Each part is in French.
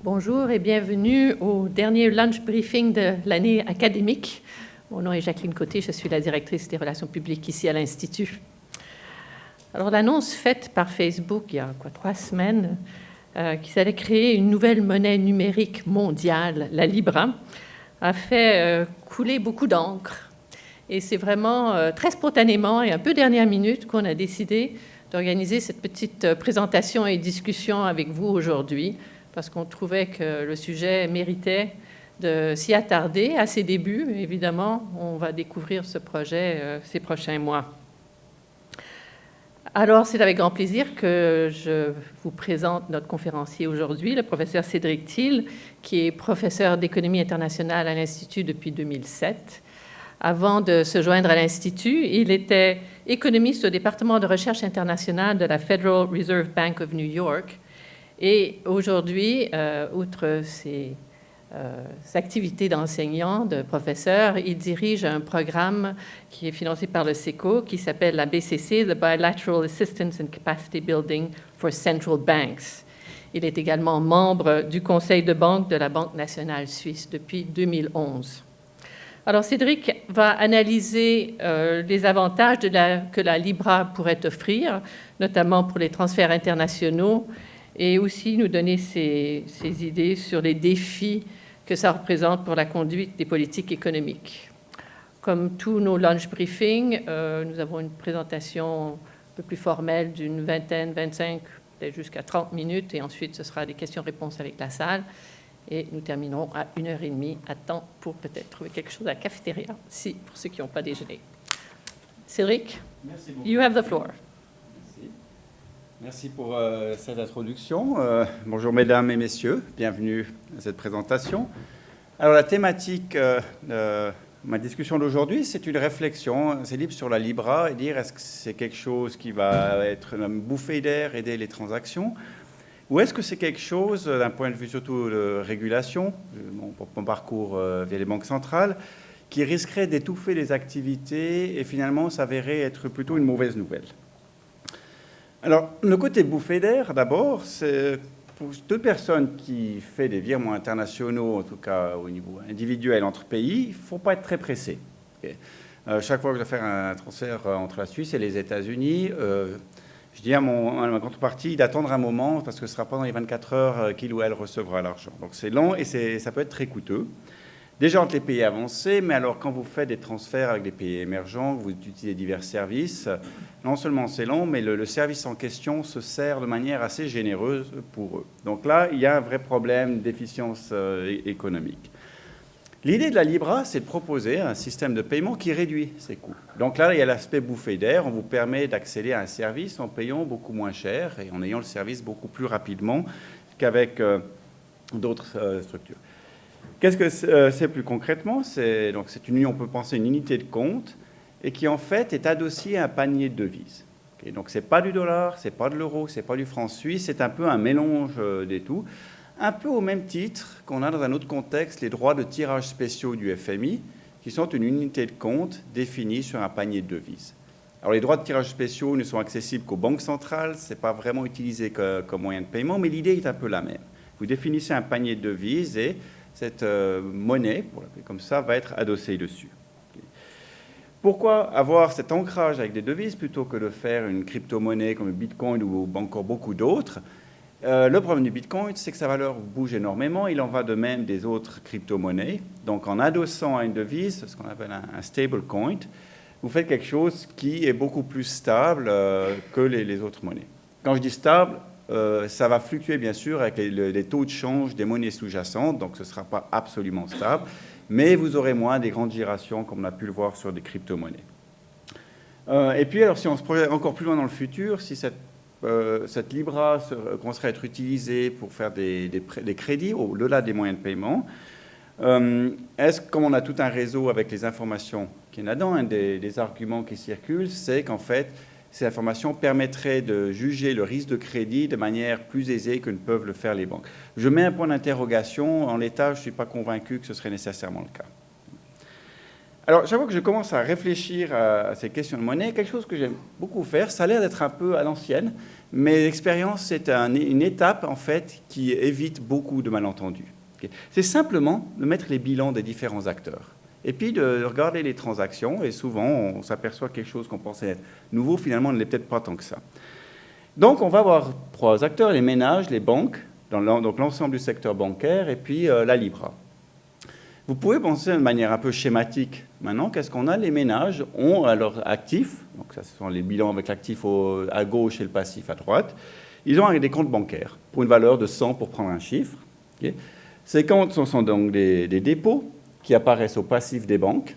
Bonjour et bienvenue au dernier lunch briefing de l'année académique. Mon nom est Jacqueline Côté, je suis la directrice des relations publiques ici à l'Institut. Alors, l'annonce faite par Facebook il y a 3 semaines qu'ils allaient créer une nouvelle monnaie numérique mondiale, la Libra, a fait couler beaucoup d'encre. Et c'est vraiment très spontanément et un peu dernière minute qu'on a décidé d'organiser cette petite présentation et discussion avec vous aujourd'hui, parce qu'on trouvait que le sujet méritait de s'y attarder à ses débuts. Évidemment, on va découvrir ce projet ces prochains mois. Alors, c'est avec grand plaisir que je vous présente notre conférencier aujourd'hui, le professeur Cédric Thiel, qui est professeur d'économie internationale à l'Institut depuis 2007. Avant de se joindre à l'Institut, il était économiste au département de recherche internationale de la Federal Reserve Bank of New York. Et aujourd'hui, outre ses activités d'enseignant, de professeur, il dirige un programme qui est financé par le SECO, qui s'appelle la BCC, the Bilateral Assistance and Capacity Building for Central Banks. Il est également membre du conseil de banque de la Banque nationale suisse depuis 2011. Alors, Cédric va analyser les avantages que la Libra pourrait offrir, notamment pour les transferts internationaux, et aussi nous donner ses idées sur les défis que ça représente pour la conduite des politiques économiques. Comme tous nos lunch briefings, nous avons une présentation un peu plus formelle d'une vingtaine, 25, peut-être jusqu'à 30 minutes, et ensuite ce sera des questions-réponses avec la salle. Et nous terminerons à 1h30 à temps pour peut-être trouver quelque chose à la cafétéria, pour ceux qui n'ont pas déjeuné. Cédric, merci beaucoup. you have the floor. Merci pour cette introduction. Bonjour mesdames et messieurs, bienvenue à cette présentation. Alors la thématique de ma discussion d'aujourd'hui, c'est une réflexion, c'est libre sur la Libra et dire est-ce que c'est quelque chose qui va être une bouffée d'air, aider les transactions, ou est-ce que c'est quelque chose, d'un point de vue surtout de régulation, mon parcours via les banques centrales, qui risquerait d'étouffer les activités et finalement s'avérer être plutôt une mauvaise nouvelle. Alors, le côté bouffée d'air, d'abord, c'est pour toute personne qui fait des virements internationaux, en tout cas au niveau individuel entre pays, il ne faut pas être très pressé. Okay. Chaque fois que je dois faire un transfert entre la Suisse et les États-Unis, je dis à ma contrepartie d'attendre un moment parce que ce ne sera pas dans les 24 heures qu'il ou elle recevra l'argent. Donc c'est long et ça peut être très coûteux. Déjà entre les pays avancés, mais alors quand vous faites des transferts avec des pays émergents, vous utilisez divers services, non seulement c'est long, mais le service en question se sert de manière assez généreuse pour eux. Donc là, il y a un vrai problème d'efficience économique. L'idée de la Libra, c'est de proposer un système de paiement qui réduit ces coûts. Donc là, il y a l'aspect bouffée d'air. On vous permet d'accéder à un service en payant beaucoup moins cher et en ayant le service beaucoup plus rapidement qu'avec d'autres structures. Qu'est-ce que c'est plus concrètement? C'est une union, on peut penser une unité de compte et qui en fait est adossée à un panier de devises. Okay, donc ce n'est pas du dollar, ce n'est pas de l'euro, ce n'est pas du franc suisse, c'est un peu un mélange des tout. Un peu au même titre qu'on a dans un autre contexte les droits de tirage spéciaux du FMI, qui sont une unité de compte définie sur un panier de devises. Alors les droits de tirage spéciaux ne sont accessibles qu'aux banques centrales, ce n'est pas vraiment utilisé comme moyen de paiement, mais l'idée est un peu la même. Vous définissez un panier de devises et cette monnaie, pour l'appeler comme ça, va être adossée dessus. Pourquoi avoir cet ancrage avec des devises plutôt que de faire une crypto-monnaie comme le Bitcoin ou encore beaucoup d'autres? Le problème du Bitcoin, c'est que sa valeur bouge énormément. Il en va de même des autres crypto-monnaies. Donc, en adossant à une devise, ce qu'on appelle un stable coin, vous faites quelque chose qui est beaucoup plus stable que les autres monnaies. Quand je dis stable, ça va fluctuer, bien sûr, avec les taux de change des monnaies sous-jacentes. Donc, ce ne sera pas absolument stable. Mais vous aurez moins des grandes gyrations, comme on a pu le voir sur des crypto-monnaies. Et puis, alors, si on se projette encore plus loin dans le futur, si cette Libra commencerait à être utilisée pour faire des crédits au-delà des moyens de paiement, est-ce comme on a tout un réseau avec les informations qu'il y en a dedans, un des arguments qui circulent, c'est qu'en fait, ces informations permettraient de juger le risque de crédit de manière plus aisée que ne peuvent le faire les banques. Je mets un point d'interrogation. En l'état, je ne suis pas convaincu que ce serait nécessairement le cas. Alors, chaque fois que je commence à réfléchir à ces questions de monnaie, quelque chose que j'aime beaucoup faire, ça a l'air d'être un peu à l'ancienne, mais l'expérience, c'est une étape, en fait, qui évite beaucoup de malentendus. Okay. C'est simplement de mettre les bilans des différents acteurs. Et puis de regarder les transactions, et souvent, on s'aperçoit que quelque chose qu'on pensait être nouveau, finalement, ne l'est peut-être pas tant que ça. Donc, on va avoir 3 acteurs, les ménages, les banques, donc l'ensemble du secteur bancaire, et puis la Libra. Vous pouvez penser de manière un peu schématique maintenant, qu'est-ce qu'on a? Les ménages ont leurs actifs, donc ça ce sont les bilans avec l'actif à gauche et le passif à droite, ils ont des comptes bancaires pour une valeur de 100 pour prendre un chiffre. Okay. Ces comptes sont donc des dépôts qui apparaissent au passif des banques,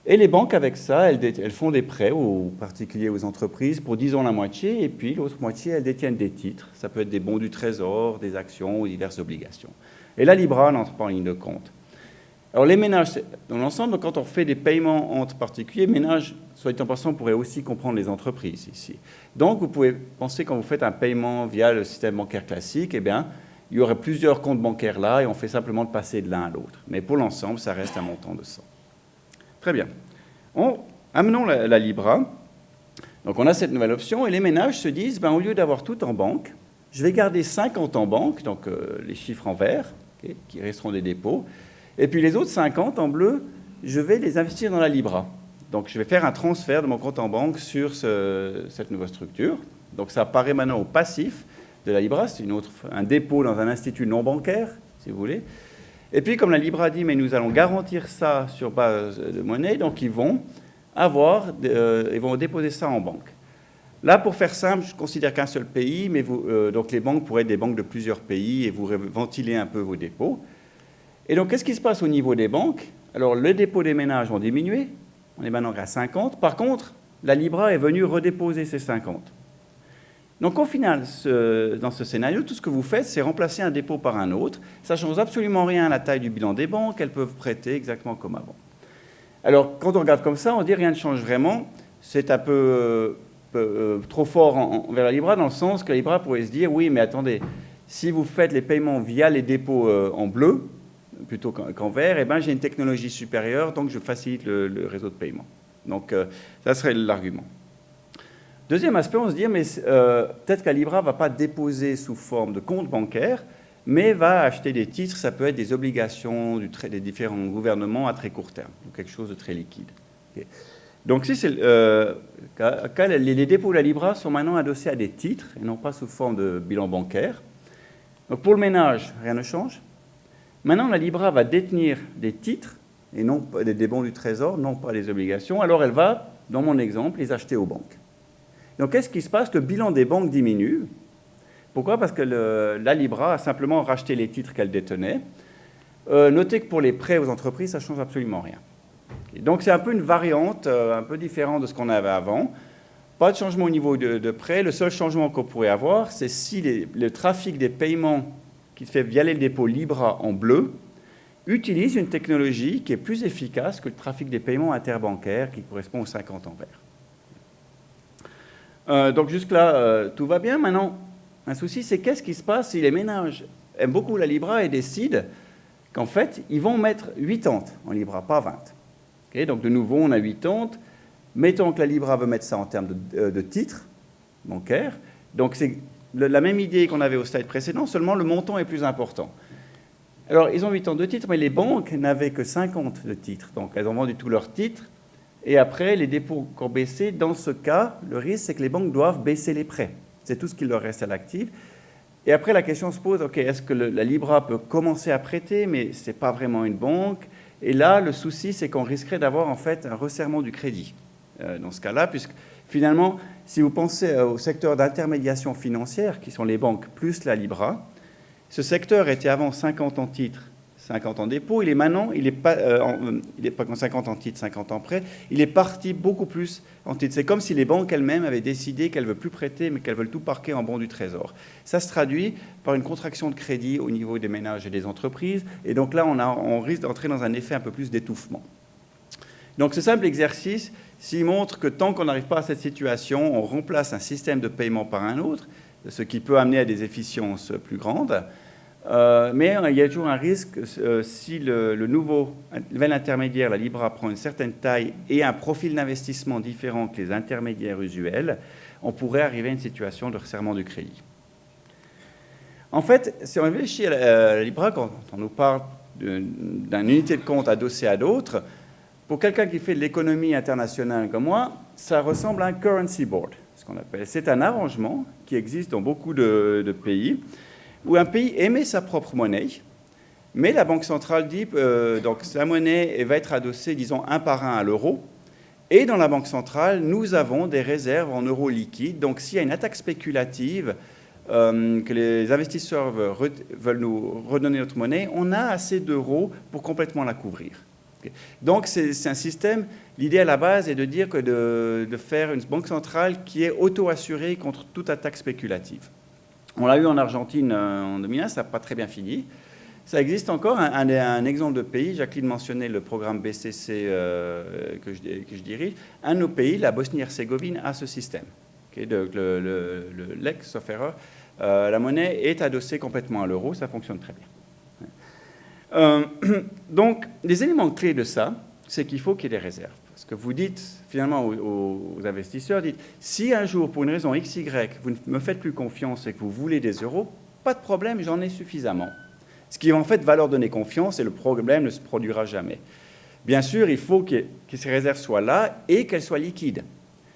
et les banques avec ça, elles font des prêts aux particuliers, aux entreprises pour disons la moitié, et puis l'autre moitié, elles détiennent des titres, ça peut être des bons du trésor, des actions ou diverses obligations. Et la Libra n'entre pas en ligne de compte. Alors les ménages, dans l'ensemble, quand on fait des paiements entre particuliers, ménages, soit dit en passant, on pourrait aussi comprendre les entreprises ici. Donc vous pouvez penser quand vous faites un paiement via le système bancaire classique, eh bien, il y aurait plusieurs comptes bancaires là et on fait simplement de passer de l'un à l'autre. Mais pour l'ensemble, ça reste un montant de 100. Très bien. Amenons la Libra. Donc on a cette nouvelle option et les ménages se disent, ben, au lieu d'avoir tout en banque, je vais garder 50 en banque, donc les chiffres en vert, okay, qui resteront des dépôts. Et puis les autres 50 en bleu, je vais les investir dans la Libra. Donc je vais faire un transfert de mon compte en banque sur cette nouvelle structure. Donc ça apparaît maintenant au passif de la Libra. C'est un dépôt dans un institut non bancaire, si vous voulez. Et puis comme la Libra dit, mais nous allons garantir ça sur base de monnaie, donc ils vont déposer ça en banque. Là, pour faire simple, je considère qu'un seul pays, mais donc les banques pourraient être des banques de plusieurs pays et vous ventilez un peu vos dépôts. Et donc, qu'est-ce qui se passe au niveau des banques? Alors, le dépôt des ménages ont diminué. On est maintenant à 50. Par contre, la Libra est venue redéposer ces 50. Donc, au final, dans ce scénario, tout ce que vous faites, c'est remplacer un dépôt par un autre. Ça ne change absolument rien à la taille du bilan des banques. Elles peuvent prêter exactement comme avant. Alors, quand on regarde comme ça, on dit rien ne change vraiment. C'est un peu trop fort vers la Libra, dans le sens que la Libra pourrait se dire, oui, mais attendez, si vous faites les paiements via les dépôts en bleu, plutôt qu'en vert, eh ben, j'ai une technologie supérieure, donc je facilite le réseau de paiement. Donc, ça serait l'argument. Deuxième aspect, on se dit, mais peut-être que la Libra ne va pas déposer sous forme de compte bancaire, mais va acheter des titres, ça peut être des obligations des différents gouvernements à très court terme, donc quelque chose de très liquide. Okay. Donc, si c'est les dépôts de la Libra sont maintenant adossés à des titres, et non pas sous forme de bilan bancaire. Donc, pour le ménage, rien ne change. Maintenant, la Libra va détenir des titres, et non des bons du trésor, non pas des obligations. Alors, elle va, dans mon exemple, les acheter aux banques. Donc, qu'est-ce qui se passe? Le bilan des banques diminue. Pourquoi? Parce que la Libra a simplement racheté les titres qu'elle détenait. Notez que pour les prêts aux entreprises, ça ne change absolument rien. Okay. Donc, c'est un peu une variante, un peu différente de ce qu'on avait avant. Pas de changement au niveau de prêt. Le seul changement qu'on pourrait avoir, c'est si le trafic des paiements qui se fait via les dépôts Libra en bleu, utilise une technologie qui est plus efficace que le trafic des paiements interbancaires qui correspond aux 50 en vert. Donc jusque-là, tout va bien. Maintenant, un souci, c'est qu'est-ce qui se passe si les ménages aiment beaucoup la Libra et décident qu'en fait, ils vont mettre 80 en Libra, pas 20. Okay, donc de nouveau, on a 80. Mettons que la Libra veut mettre ça en termes de titres bancaires. Donc c'est la même idée qu'on avait au slide précédent, seulement le montant est plus important. Alors, ils ont 80 de titres, mais les banques n'avaient que 50 de titres. Donc, elles ont vendu tous leurs titres. Et après, les dépôts ont baissé. Dans ce cas, le risque, c'est que les banques doivent baisser les prêts. C'est tout ce qu'il leur reste à l'actif. Et après, la question se pose, OK, est-ce que la Libra peut commencer à prêter, mais ce n'est pas vraiment une banque? Et là, le souci, c'est qu'on risquerait d'avoir, en fait, un resserrement du crédit dans ce cas-là, puisque finalement, si vous pensez au secteur d'intermédiation financière, qui sont les banques plus la Libra, ce secteur était avant 50 en titres, 50 en dépôt. Il est maintenant, il n'est pas 50 en titres, 50 en prêt. Il est parti beaucoup plus en titres. C'est comme si les banques elles-mêmes avaient décidé qu'elles ne veulent plus prêter, mais qu'elles veulent tout parquer en bons du trésor. Ça se traduit par une contraction de crédit au niveau des ménages et des entreprises. Et donc là, on risque d'entrer dans un effet un peu plus d'étouffement. Donc ce simple exercice, s'il montre que tant qu'on n'arrive pas à cette situation, on remplace un système de paiement par un autre, ce qui peut amener à des efficiences plus grandes. Mais il y a toujours un risque, si le nouvel intermédiaire, la Libra, prend une certaine taille et un profil d'investissement différent que les intermédiaires usuels, on pourrait arriver à une situation de resserrement du crédit. En fait, si on réfléchit à la Libra, quand on nous parle d'une unité de compte adossée à d'autres, pour quelqu'un qui fait de l'économie internationale comme moi, ça ressemble à un currency board, ce qu'on appelle. C'est un arrangement qui existe dans beaucoup de pays, où un pays émet sa propre monnaie, mais la Banque centrale dit donc la monnaie va être adossée, disons, 1 par 1 à l'euro, et dans la Banque centrale, nous avons des réserves en euros liquides. Donc s'il y a une attaque spéculative, que les investisseurs veulent nous redonner notre monnaie, on a assez d'euros pour complètement la couvrir. Donc c'est un système, l'idée à la base est de dire que de faire une banque centrale qui est auto-assurée contre toute attaque spéculative. On l'a eu en Argentine en 2001, ça n'a pas très bien fini. Ça existe encore, un exemple de pays, Jacqueline mentionnait le programme BCC que je dirige. Un de nos pays, la Bosnie-Herzégovine, a ce système. L'ex, sauf erreur, la monnaie est adossée complètement à l'euro, ça fonctionne très bien. Donc, les éléments clés de ça, c'est qu'il faut qu'il y ait des réserves. Parce que vous dites, finalement, aux investisseurs, dites, si un jour, pour une raison X, Y, vous ne me faites plus confiance et que vous voulez des euros, pas de problème, j'en ai suffisamment. Ce qui, en fait, va leur donner confiance et le problème ne se produira jamais. Bien sûr, il faut que ces réserves soient là et qu'elles soient liquides.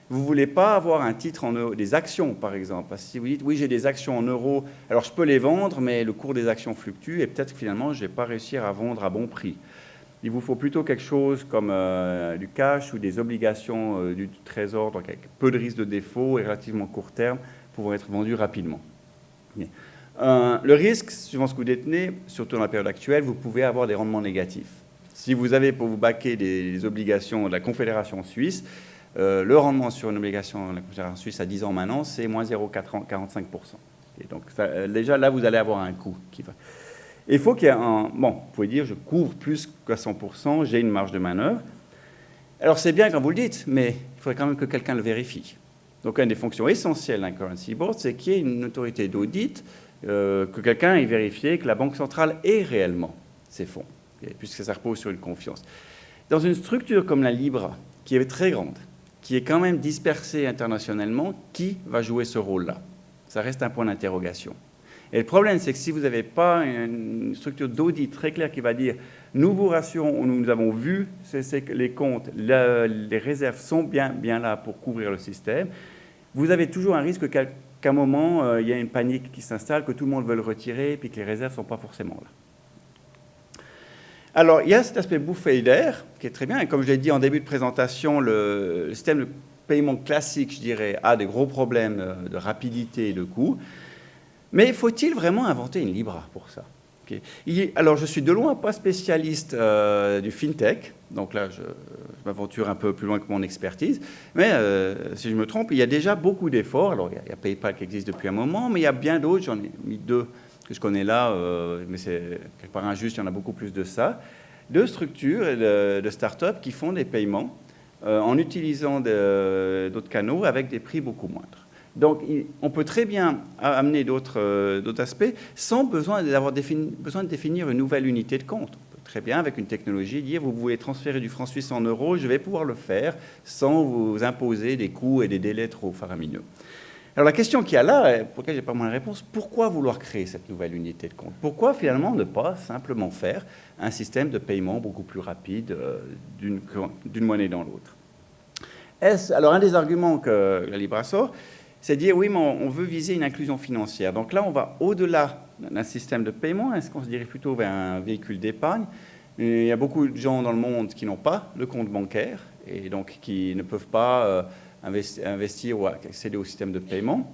Vous ne voulez pas avoir un titre en euros, des actions par exemple. Parce que si vous dites, oui, j'ai des actions en euros, alors je peux les vendre, mais le cours des actions fluctue et peut-être que finalement, je ne vais pas réussir à vendre à bon prix. Il vous faut plutôt quelque chose comme du cash ou des obligations du trésor, donc avec peu de risque de défaut et relativement court terme, pour être vendus rapidement. Le risque, suivant ce que vous détenez, surtout dans la période actuelle, vous pouvez avoir des rendements négatifs. Si vous avez pour vous baquer des obligations de la Confédération suisse, le rendement sur une obligation de la Confédération suisse à 10 ans maintenant, c'est moins 0,45%. Et donc, déjà, là, vous allez avoir un coût qui va. Et il faut qu'il y ait un. Bon, vous pouvez dire, je couvre plus qu'à 100%, j'ai une marge de manœuvre. Alors, c'est bien quand vous le dites, mais il faudrait quand même que quelqu'un le vérifie. Donc, une des fonctions essentielles d'un currency board, c'est qu'il y ait une autorité d'audit, que quelqu'un ait vérifié que la Banque centrale ait réellement ces fonds, puisque ça repose sur une confiance. Dans une structure comme la Libra, qui est très grande, qui est quand même dispersée internationalement, qui va jouer ce rôle-là? Ça reste un point d'interrogation. Et le problème, c'est que si vous n'avez pas une structure d'audit très claire qui va dire « nous vous rassurons, nous avons vu les comptes, les réserves sont bien là pour couvrir le système », vous avez toujours un risque qu'à un moment, il y a une panique qui s'installe, que tout le monde veut le retirer, et puis que les réserves ne sont pas forcément là. Alors, il y a cet aspect bouffée d'air, qui est très bien, et comme je l'ai dit en début de présentation, le système de paiement classique, je dirais, a des gros problèmes de rapidité et de coût. Mais faut-il vraiment inventer une Libra pour ça? Alors, je suis de loin pas spécialiste du fintech, donc là, je m'aventure un peu plus loin que mon expertise, mais si je me trompe, il y a déjà beaucoup d'efforts. Alors, il y a PayPal qui existe depuis un moment, mais il y a bien d'autres, j'en ai mis 2 que je connais là, mais c'est quelque part injuste, il y en a beaucoup plus de ça, de structures et de start-up qui font des paiements en utilisant d'autres canaux avec des prix beaucoup moindres. Donc, on peut très bien amener d'autres aspects sans besoin de définir une nouvelle unité de compte. On peut très bien, avec une technologie, dire vous voulez transférer du franc suisse en euros, je vais pouvoir le faire sans vous imposer des coûts et des délais trop faramineux. Alors la question qu'il y a là, pour laquelle je n'ai pas moins de réponse, pourquoi vouloir créer cette nouvelle unité de compte? Pourquoi finalement ne pas simplement faire un système de paiement beaucoup plus rapide d'une monnaie dans l'autre? Alors un des arguments que la Libra sort, c'est de dire oui, mais on veut viser une inclusion financière. Donc là, on va au-delà d'un système de paiement. Est-ce qu'on se dirige plutôt vers un véhicule d'épargne? Il y a beaucoup de gens dans le monde qui n'ont pas de compte bancaire et donc qui ne peuvent pas investir ou accéder au système de paiement.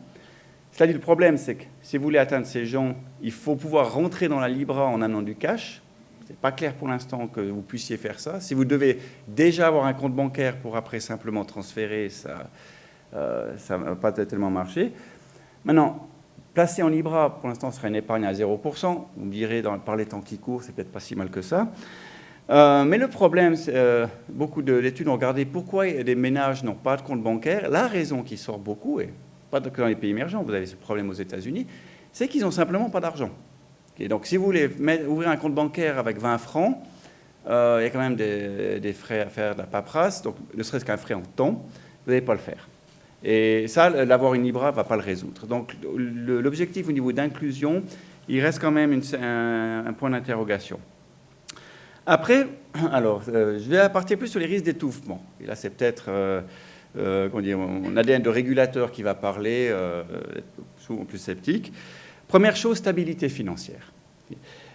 Cela dit, le problème, c'est que si vous voulez atteindre ces gens, il faut pouvoir rentrer dans la Libra en amenant du cash. Ce n'est pas clair pour l'instant que vous puissiez faire ça. Si vous devez déjà avoir un compte bancaire pour après simplement transférer, ça ne va pas tellement marcher. Maintenant, placer en Libra, pour l'instant, serait une épargne à 0%. Vous me direz, par les temps qui courent, c'est peut-être pas si mal que ça. Mais le problème, beaucoup d'études ont regardé pourquoi les ménages n'ont pas de compte bancaire. La raison qui sort beaucoup, et pas que dans les pays émergents, vous avez ce problème aux États-Unis, c'est qu'ils n'ont simplement pas d'argent. Okay, donc, si vous voulez ouvrir un compte bancaire avec 20 francs, il y a quand même des frais à faire, de la paperasse, donc ne serait-ce qu'un frais en temps, vous n'allez pas le faire. Et ça, l'avoir une Libra ne va pas le résoudre. Donc, l'objectif au niveau d'inclusion, il reste quand même un point d'interrogation. Après, alors, je vais partir plus sur les risques d'étouffement. Et là, c'est peut-être mon ADN de régulateur qui va parler, souvent plus sceptique. Première chose, stabilité financière.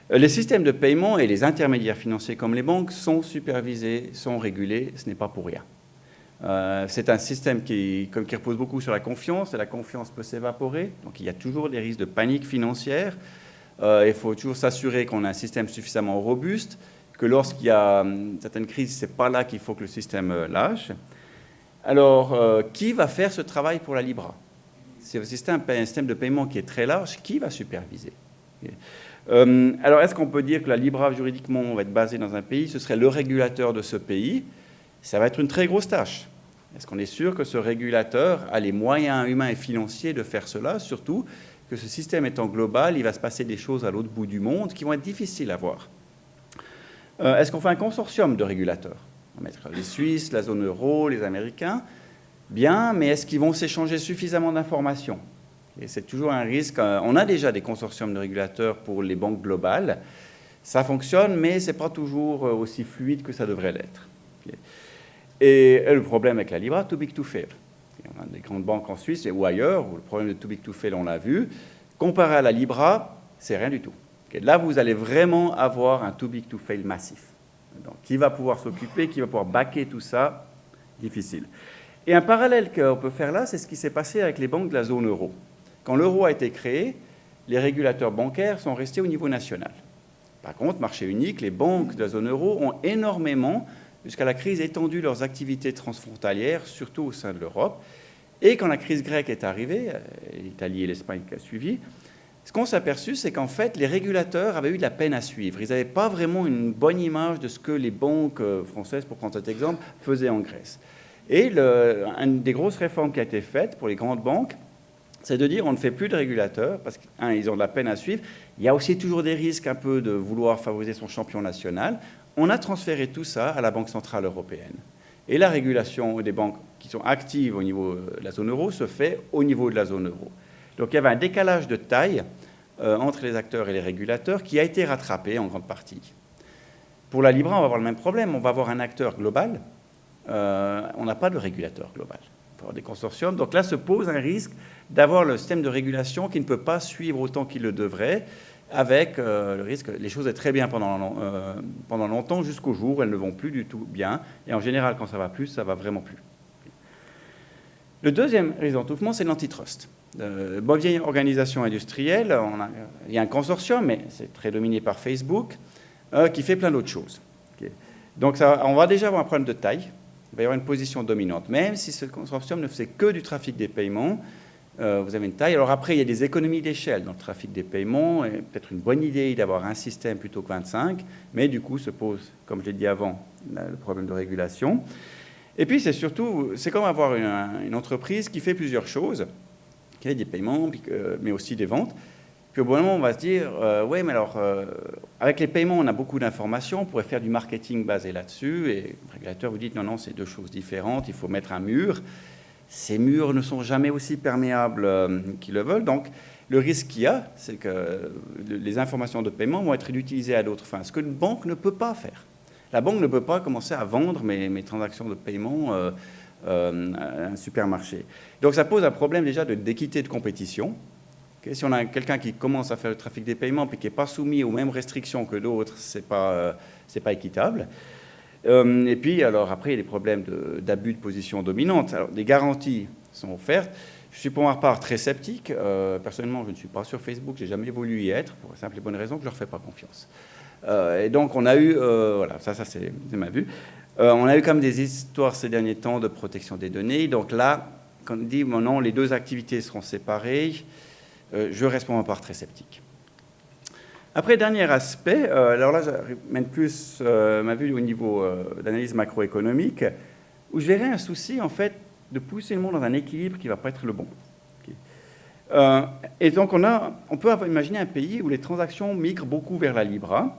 Les systèmes de paiement et les intermédiaires financiers comme les banques sont supervisés, sont régulés, ce n'est pas pour rien. C'est un système qui repose beaucoup sur la confiance, et la confiance peut s'évaporer, donc il y a toujours des risques de panique financière. Il faut toujours s'assurer qu'on a un système suffisamment robuste, que lorsqu'il y a certaines crises, ce n'est pas là qu'il faut que le système lâche. Alors, qui va faire ce travail pour la Libra? C'est un système de paiement qui est très large, qui va superviser? Alors, est-ce qu'on peut dire que la Libra, juridiquement, va être basée dans un pays? Ce serait le régulateur de ce pays. Ça va être une très grosse tâche. Est-ce qu'on est sûr que ce régulateur a les moyens humains et financiers de faire cela? Surtout que ce système étant global, il va se passer des choses à l'autre bout du monde qui vont être difficiles à voir. Est-ce qu'on fait un consortium de régulateurs? On va mettre les Suisses, la zone euro, les Américains. Bien, mais est-ce qu'ils vont s'échanger suffisamment d'informations? Et c'est toujours un risque. On a déjà des consortiums de régulateurs pour les banques globales. Ça fonctionne, mais ce n'est pas toujours aussi fluide que ça devrait l'être. Et le problème avec la Libra, too big to fail. On a des grandes banques en Suisse ou ailleurs, où le problème de too big to fail, on l'a vu. Comparé à la Libra, c'est rien du tout. Là, vous allez vraiment avoir un too big to fail massif. Donc, qui va pouvoir s'occuper, qui va pouvoir backer tout ça? Difficile. Et un parallèle qu'on peut faire là, c'est ce qui s'est passé avec les banques de la zone euro. Quand l'euro a été créé, les régulateurs bancaires sont restés au niveau national. Par contre, marché unique, les banques de la zone euro ont énormément, jusqu'à la crise, étendu leurs activités transfrontalières, surtout au sein de l'Europe. Et quand la crise grecque est arrivée, l'Italie et l'Espagne qui a suivi, ce qu'on s'est aperçu, c'est qu'en fait, les régulateurs avaient eu de la peine à suivre. Ils n'avaient pas vraiment une bonne image de ce que les banques françaises, pour prendre cet exemple, faisaient en Grèce. Et une des grosses réformes qui a été faite pour les grandes banques, c'est de dire on ne fait plus de régulateurs, parce qu'ils ont de la peine à suivre. Il y a aussi toujours des risques un peu de vouloir favoriser son champion national. On a transféré tout ça à la Banque centrale européenne. Et la régulation des banques qui sont actives au niveau de la zone euro se fait au niveau de la zone euro. Donc il y avait un décalage de taille entre les acteurs et les régulateurs qui a été rattrapé en grande partie. Pour la Libra, on va avoir le même problème. On va avoir un acteur global. On n'a pas de régulateur global. On peut avoir des consortiums. Donc là se pose un risque d'avoir le système de régulation qui ne peut pas suivre autant qu'il le devrait, avec le risque que les choses aient très bien pendant longtemps, jusqu'au jour où elles ne vont plus du tout bien. Et en général, quand ça va plus, ça va vraiment plus. Le deuxième risque d'entouflement, c'est l'antitrust. Bonne vieille organisation industrielle, il y a un consortium, mais c'est très dominé par Facebook, qui fait plein d'autres choses. Okay. Donc on va déjà avoir un problème de taille, il va y avoir une position dominante. Même si ce consortium ne faisait que du trafic des paiements, vous avez une taille. Alors après, il y a des économies d'échelle dans le trafic des paiements, et peut-être une bonne idée d'avoir un système plutôt que 25, mais du coup se pose, comme je l'ai dit avant, le problème de régulation. Et puis c'est comme avoir une entreprise qui fait plusieurs choses, qui a des paiements, mais aussi des ventes. Puis au bout d'un moment, on va se dire, oui, mais alors, avec les paiements, on a beaucoup d'informations, on pourrait faire du marketing basé là-dessus, et le régulateur vous dit, non, c'est deux choses différentes, il faut mettre un mur. Ces murs ne sont jamais aussi perméables qu'ils le veulent, donc le risque qu'il y a, c'est que les informations de paiement vont être utilisées à d'autres fins, ce qu'une banque ne peut pas faire. La banque ne peut pas commencer à vendre mes transactions de paiement à un supermarché. Donc ça pose un problème déjà d'équité de compétition. Okay, si on a quelqu'un qui commence à faire le trafic des paiements puis qui n'est pas soumis aux mêmes restrictions que d'autres, ce n'est pas équitable. Et puis, alors après, il y a des problèmes d'abus de position dominante. Alors, des garanties sont offertes. Je suis pour ma part très sceptique. Personnellement, je ne suis pas sur Facebook, je n'ai jamais voulu y être, pour la simple et bonne raison que je ne leur fais pas confiance. Et donc, on a eu, voilà, ça c'est ma vue. On a eu quand même des histoires ces derniers temps de protection des données. Donc là, quand on dit, non, les deux activités seront séparées, je reste pour ma part très sceptique. Après, dernier aspect, alors là, j'amène plus ma vue au niveau d'analyse macroéconomique, où je verrais un souci, en fait, de pousser le monde dans un équilibre qui ne va pas être le bon. Okay. Et donc, on peut imaginer un pays où les transactions migrent beaucoup vers la Libra.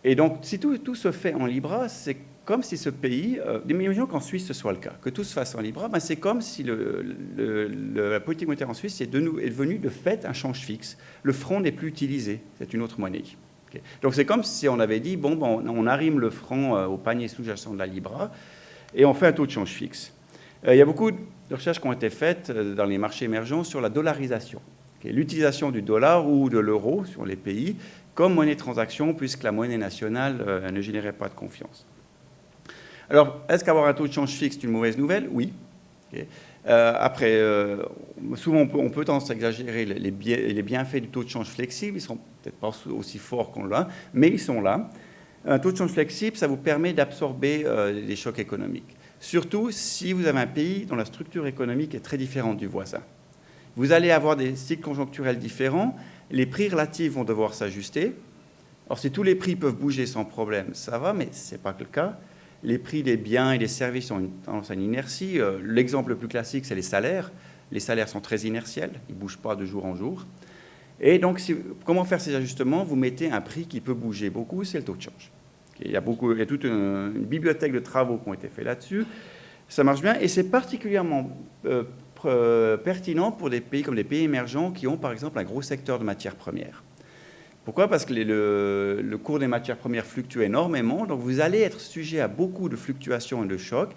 Et donc, si tout se fait en Libra, c'est comme si ce pays, imaginons qu'en Suisse ce soit le cas, que tout se fasse en Libra, ben c'est comme si la politique monétaire en Suisse est devenue de fait un change fixe. Le franc n'est plus utilisé, c'est une autre monnaie. Okay. Donc c'est comme si on avait dit, bon, on arrime le franc au panier sous-jacent de la Libra et on fait un taux de change fixe. Il y a beaucoup de recherches qui ont été faites dans les marchés émergents sur la dollarisation. Okay. L'utilisation du dollar ou de l'euro sur les pays comme monnaie de transaction, puisque la monnaie nationale ne générait pas de confiance. Alors, est-ce qu'avoir un taux de change fixe est une mauvaise nouvelle? Oui. Okay. Après, souvent, on peut tendance à exagérer les bienfaits du taux de change flexible. Ils ne sont peut-être pas aussi forts qu'on l'a, mais ils sont là. Un taux de change flexible, ça vous permet d'absorber les chocs économiques. Surtout si vous avez un pays dont la structure économique est très différente du voisin. Vous allez avoir des cycles conjoncturels différents. Les prix relatifs vont devoir s'ajuster. Alors, si tous les prix peuvent bouger sans problème, ça va, mais ce n'est pas le cas. Les prix des biens et des services ont tendance à une inertie. L'exemple le plus classique, c'est les salaires. Les salaires sont très inertiels, ils ne bougent pas de jour en jour. Et donc, comment faire ces ajustements? Vous mettez un prix qui peut bouger beaucoup, c'est le taux de change. Il y a toute une bibliothèque de travaux qui ont été faits là-dessus. Ça marche bien et c'est particulièrement pertinent pour des pays comme les pays émergents qui ont, par exemple, un gros secteur de matières premières. Pourquoi? Parce que le cours des matières premières fluctue énormément, donc vous allez être sujet à beaucoup de fluctuations et de chocs.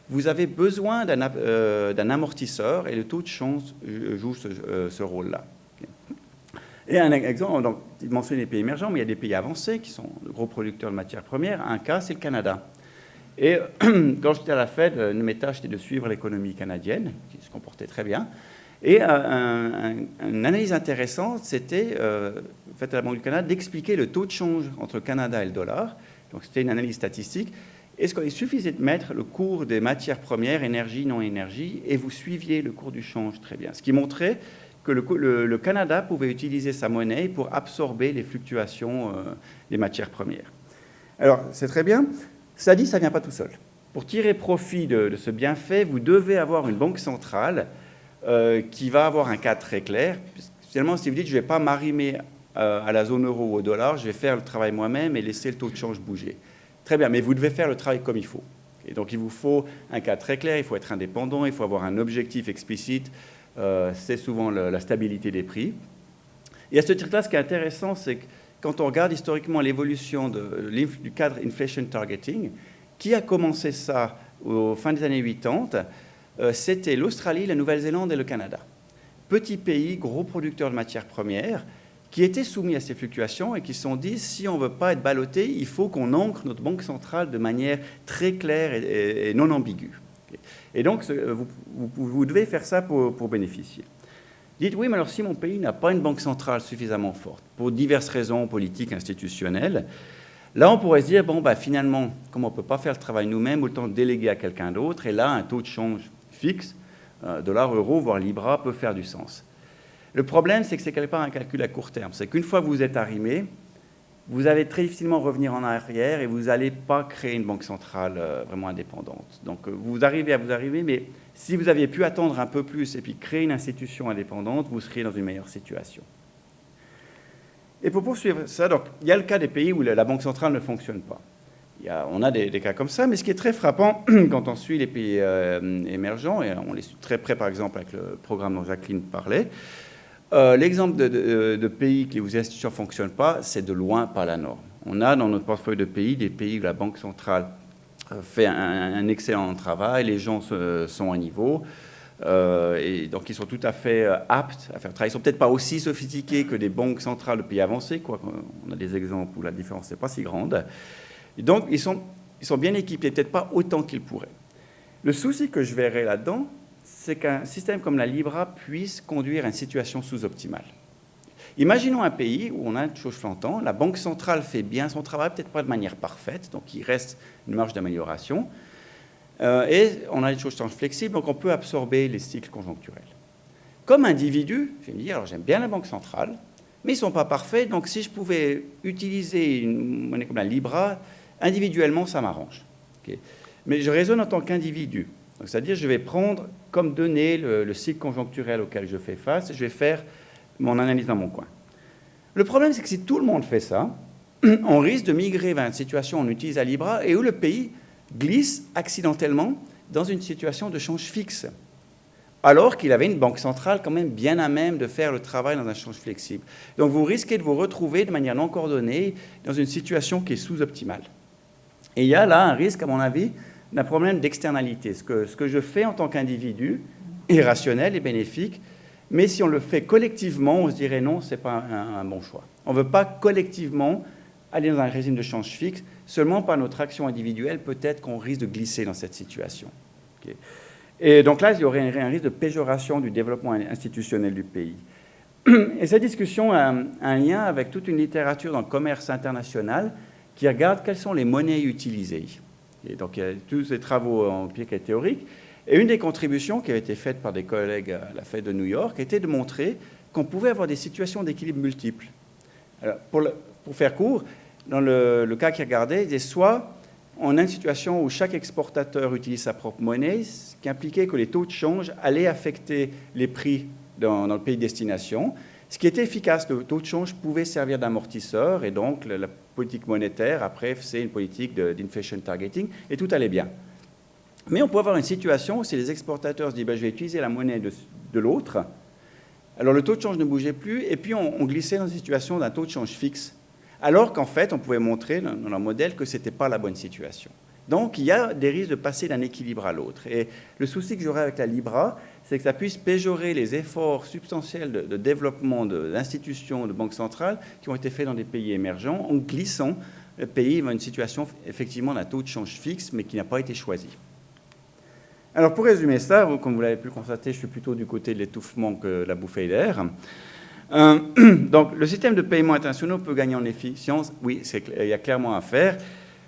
Vous avez besoin d'un amortisseur et le taux de change joue ce rôle-là. Et un exemple, donc, il mentionne les pays émergents, mais il y a des pays avancés qui sont de gros producteurs de matières premières. Un cas, c'est le Canada. Et quand j'étais à la Fed, une de mes tâches était de suivre l'économie canadienne, qui se comportait très bien. Et une analyse intéressante, c'était, faite à la Banque du Canada, d'expliquer le taux de change entre le Canada et le dollar. Donc, c'était une analyse statistique. Est-ce qu'il suffisait de mettre le cours des matières premières, énergie, non-énergie, et vous suiviez le cours du change très bien. Ce qui montrait que le Canada pouvait utiliser sa monnaie pour absorber les fluctuations des matières premières. Alors, c'est très bien. Ça dit, ça ne vient pas tout seul. Pour tirer profit de ce bienfait, vous devez avoir une banque centrale qui va avoir un cadre très clair. Finalement, si vous dites, je ne vais pas m'arrimer à la zone euro ou au dollar, je vais faire le travail moi-même et laisser le taux de change bouger. Très bien, mais vous devez faire le travail comme il faut. Et donc, il vous faut un cadre très clair, il faut être indépendant, il faut avoir un objectif explicite. C'est souvent la stabilité des prix. Et à ce titre-là, ce qui est intéressant, c'est que quand on regarde historiquement l'évolution du cadre inflation targeting, qui a commencé ça au fin des années 80, c'était l'Australie, la Nouvelle-Zélande et le Canada. Petits pays, gros producteurs de matières premières, qui étaient soumis à ces fluctuations et qui se sont dit, si on ne veut pas être ballotté, il faut qu'on ancre notre banque centrale de manière très claire et non ambiguë. Et donc, vous devez faire ça pour bénéficier. Dites, oui, mais alors si mon pays n'a pas une banque centrale suffisamment forte, pour diverses raisons politiques, institutionnelles, là, on pourrait se dire, bon, finalement, comme on ne peut pas faire le travail nous-mêmes, autant déléguer à quelqu'un d'autre, et là, un taux de change fixe, dollar, euro, voire libra, peut faire du sens. Le problème, c'est que c'est quelque part un calcul à court terme. C'est qu'une fois que vous êtes arrimé, vous allez très difficilement revenir en arrière et vous n'allez pas créer une banque centrale vraiment indépendante. Donc, vous arrivez à vous arriver, mais si vous aviez pu attendre un peu plus et puis créer une institution indépendante, vous seriez dans une meilleure situation. Et pour poursuivre ça, donc, il y a le cas des pays où la banque centrale ne fonctionne pas. On a des cas comme ça, mais ce qui est très frappant quand on suit les pays émergents, et on les suit très près par exemple avec le programme dont Jacqueline parlait, l'exemple de pays où les institutions ne fonctionnent pas, c'est de loin pas la norme. On a dans notre portefeuille de pays des pays où la Banque centrale fait un excellent travail, les gens sont à niveau, et donc ils sont tout à fait aptes à faire travail. Ils ne sont peut-être pas aussi sophistiqués que des banques centrales de pays avancés, quoi. On a des exemples où la différence n'est pas si grande. Et donc ils sont bien équipés, peut-être pas autant qu'ils pourraient. Le souci que je verrais là-dedans, c'est qu'un système comme la Libra puisse conduire à une situation sous-optimale. Imaginons un pays où on a une chose flottant, la Banque centrale fait bien son travail, peut-être pas de manière parfaite, donc il reste une marge d'amélioration, et on a une chose flexible, donc on peut absorber les cycles conjoncturels. Comme individu, je vais me dire, alors j'aime bien la Banque centrale, mais ils ne sont pas parfaits, donc si je pouvais utiliser une monnaie comme la Libra, individuellement, ça m'arrange. Okay. Mais je raisonne en tant qu'individu. Donc, c'est-à-dire, je vais prendre comme donnée le cycle conjoncturel auquel je fais face, et je vais faire mon analyse dans mon coin. Le problème, c'est que si tout le monde fait ça, on risque de migrer vers une situation où on utilise la Libra et où le pays glisse accidentellement dans une situation de change fixe, alors qu'il avait une banque centrale quand même bien à même de faire le travail dans un change flexible. Donc vous risquez de vous retrouver de manière non coordonnée dans une situation qui est sous-optimale. Et il y a là un risque, à mon avis, d'un problème d'externalité. Ce que je fais en tant qu'individu est rationnel et bénéfique, mais si on le fait collectivement, on se dirait non, ce n'est pas un bon choix. On ne veut pas collectivement aller dans un régime de change fixe, seulement par notre action individuelle, peut-être qu'on risque de glisser dans cette situation. Okay. Et donc là, il y aurait un risque de péjoration du développement institutionnel du pays. Et cette discussion a un lien avec toute une littérature dans le commerce international qui regarde quelles sont les monnaies utilisées. Et donc il y a tous ces travaux empiriques et théoriques. Et une des contributions qui avait été faite par des collègues à la Fed de New York était de montrer qu'on pouvait avoir des situations d'équilibre multiples. Alors, pour faire court, dans le cas qu'ils regardaient, il disait soit on a une situation où chaque exportateur utilise sa propre monnaie, ce qui impliquait que les taux de change allaient affecter les prix dans le pays de destination. Ce qui était efficace, le taux de change pouvait servir d'amortisseur, et donc la politique monétaire, après, c'est une politique d'inflation targeting, et tout allait bien. Mais on peut avoir une situation où si les exportateurs se disent je vais utiliser la monnaie de l'autre, alors le taux de change ne bougeait plus, et puis on glissait dans une situation d'un taux de change fixe, alors qu'en fait, on pouvait montrer dans leur modèle que ce n'était pas la bonne situation. Donc, il y a des risques de passer d'un équilibre à l'autre. Et le souci que j'aurais avec la Libra, c'est que ça puisse péjorer les efforts substantiels de développement d'institutions, de banques centrales qui ont été faits dans des pays émergents, en glissant le pays dans une situation, effectivement, d'un taux de change fixe, mais qui n'a pas été choisi. Alors, pour résumer ça, comme vous l'avez pu constater, je suis plutôt du côté de l'étouffement que de la bouffée d'air. Donc, le système de paiement internationaux peut gagner en efficience. Oui, il y a clairement à faire.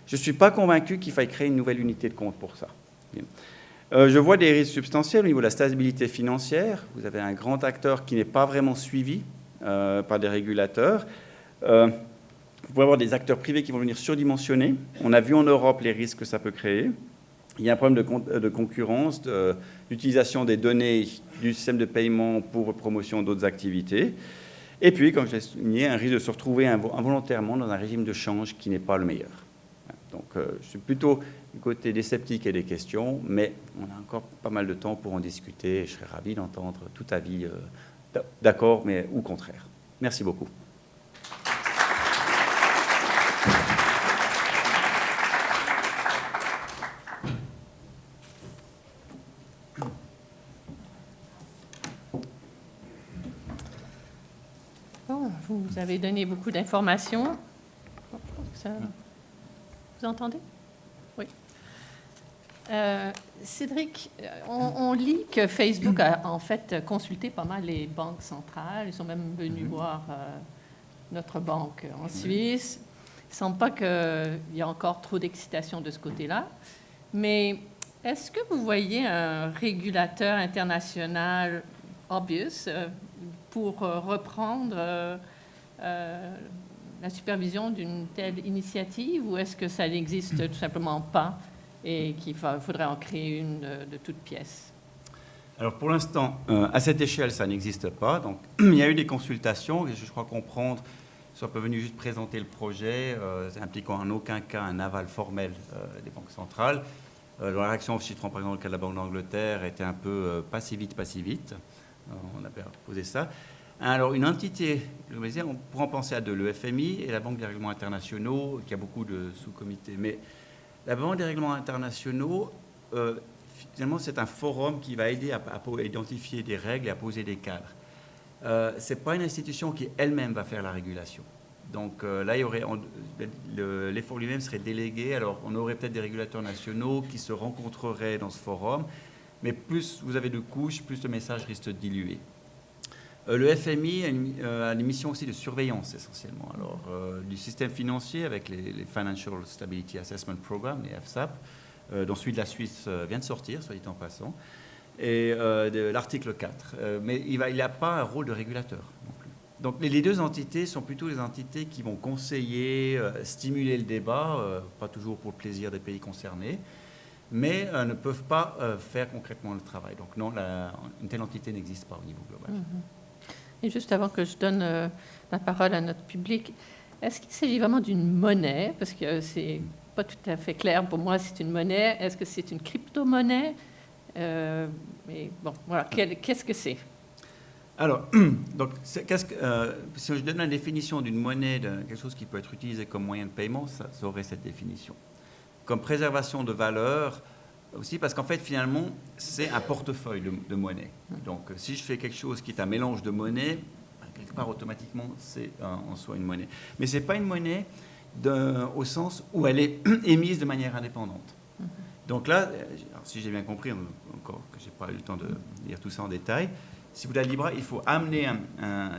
Je ne suis pas convaincu qu'il faille créer une nouvelle unité de compte pour ça. Je vois des risques substantiels au niveau de la stabilité financière. Vous avez un grand acteur qui n'est pas vraiment suivi par des régulateurs. Vous pouvez avoir des acteurs privés qui vont venir surdimensionner. On a vu en Europe les risques que ça peut créer. Il y a un problème de concurrence, d'utilisation des données du système de paiement pour promotion d'autres activités. Et puis, comme je l'ai souligné, un risque de se retrouver involontairement dans un régime de change qui n'est pas le meilleur. Donc, je suis plutôt du côté des sceptiques et des questions, mais on a encore pas mal de temps pour en discuter. Et je serais ravi d'entendre tout avis d'accord, mais ou contraire. Merci beaucoup. Vous avez donné beaucoup d'informations. Vous entendez? Oui. Cédric, on lit que Facebook a en fait consulté pas mal les banques centrales. Ils sont même venus voir notre banque en Suisse. Il ne semble pas qu'il y ait encore trop d'excitation de ce côté-là. Mais est-ce que vous voyez un régulateur international obvious pour reprendre la supervision d'une telle initiative, ou est-ce que ça n'existe tout simplement pas et qu'il faudrait en créer une de toutes pièces? Alors pour l'instant, à cette échelle, ça n'existe pas. Donc il y a eu des consultations, et je crois comprendre, ils sont venus juste présenter le projet, impliquant en aucun cas un aval formel des banques centrales. La réaction au chiffre, par exemple, dans le cas de la Banque d'Angleterre, était un peu pas si vite. On avait posé ça. Alors, une entité, on pourrait en penser à deux, le FMI et la Banque des règlements internationaux, qui a beaucoup de sous-comités. Mais la Banque des règlements internationaux, finalement, c'est un forum qui va aider à identifier des règles et à poser des cadres. Ce n'est pas une institution qui elle-même va faire la régulation. Donc là, l'effort lui-même serait délégué. Alors, on aurait peut-être des régulateurs nationaux qui se rencontreraient dans ce forum. Mais plus vous avez de couches, plus le message risque de diluer. Le FMI a une mission aussi de surveillance essentiellement. Alors, du système financier avec les Financial Stability Assessment Program, les FSAP, dont celui de la Suisse vient de sortir, soit dit en passant, et de l'article 4. Mais il n'a pas un rôle de régulateur non plus. Donc les deux entités sont plutôt des entités qui vont conseiller, stimuler le débat, pas toujours pour le plaisir des pays concernés, mais ne peuvent pas faire concrètement le travail. Donc non, une telle entité n'existe pas au niveau global. Et juste avant que je donne la parole à notre public, est-ce qu'il s'agit vraiment d'une monnaie? Parce que c'est pas tout à fait clair pour moi si c'est une monnaie. Est-ce que c'est une crypto-monnaie? Mais bon, voilà, qu'est-ce que c'est? Alors, donc, si je donne la définition d'une monnaie, de quelque chose qui peut être utilisé comme moyen de paiement, ça aurait cette définition. Comme préservation de valeur, aussi parce qu'en fait, finalement, c'est un portefeuille de monnaie. Donc, si je fais quelque chose qui est un mélange de monnaie, quelque part, automatiquement, c'est en soi une monnaie. Mais ce n'est pas une monnaie au sens où elle est émise de manière indépendante. Donc là, si j'ai bien compris, encore que je n'ai pas eu le temps de lire tout ça en détail, si vous voulez la Libra, il faut amener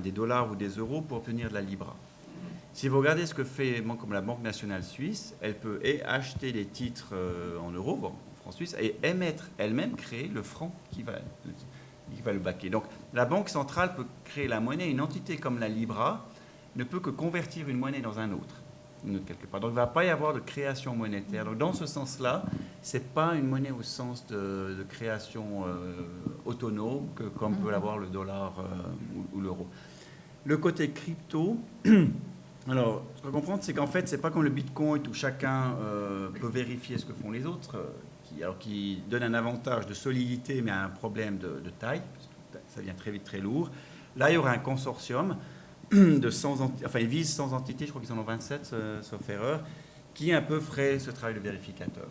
des dollars ou des euros pour obtenir de la Libra. Si vous regardez ce que fait comme la Banque nationale suisse, elle peut acheter des titres en euros, en francs suisses, et émettre elle-même, créer le franc qui va le baquer. Donc la Banque centrale peut créer la monnaie. Une entité comme la Libra ne peut que convertir une monnaie dans une autre quelque part. Donc il ne va pas y avoir de création monétaire. Donc dans ce sens-là, ce n'est pas une monnaie au sens de création autonome comme peut l'avoir le dollar ou l'euro. Le côté crypto, alors ce qu'il faut comprendre, c'est qu'en fait, ce n'est pas comme le Bitcoin où chacun peut vérifier ce que font les autres, qui donne un avantage de solidité mais un problème de taille, ça devient très vite très lourd. Là, il y aura un consortium de 100 entités, enfin ils visent 100 entités, je crois qu'ils en ont 27, sauf erreur, qui un peu ferait ce travail de vérificateur.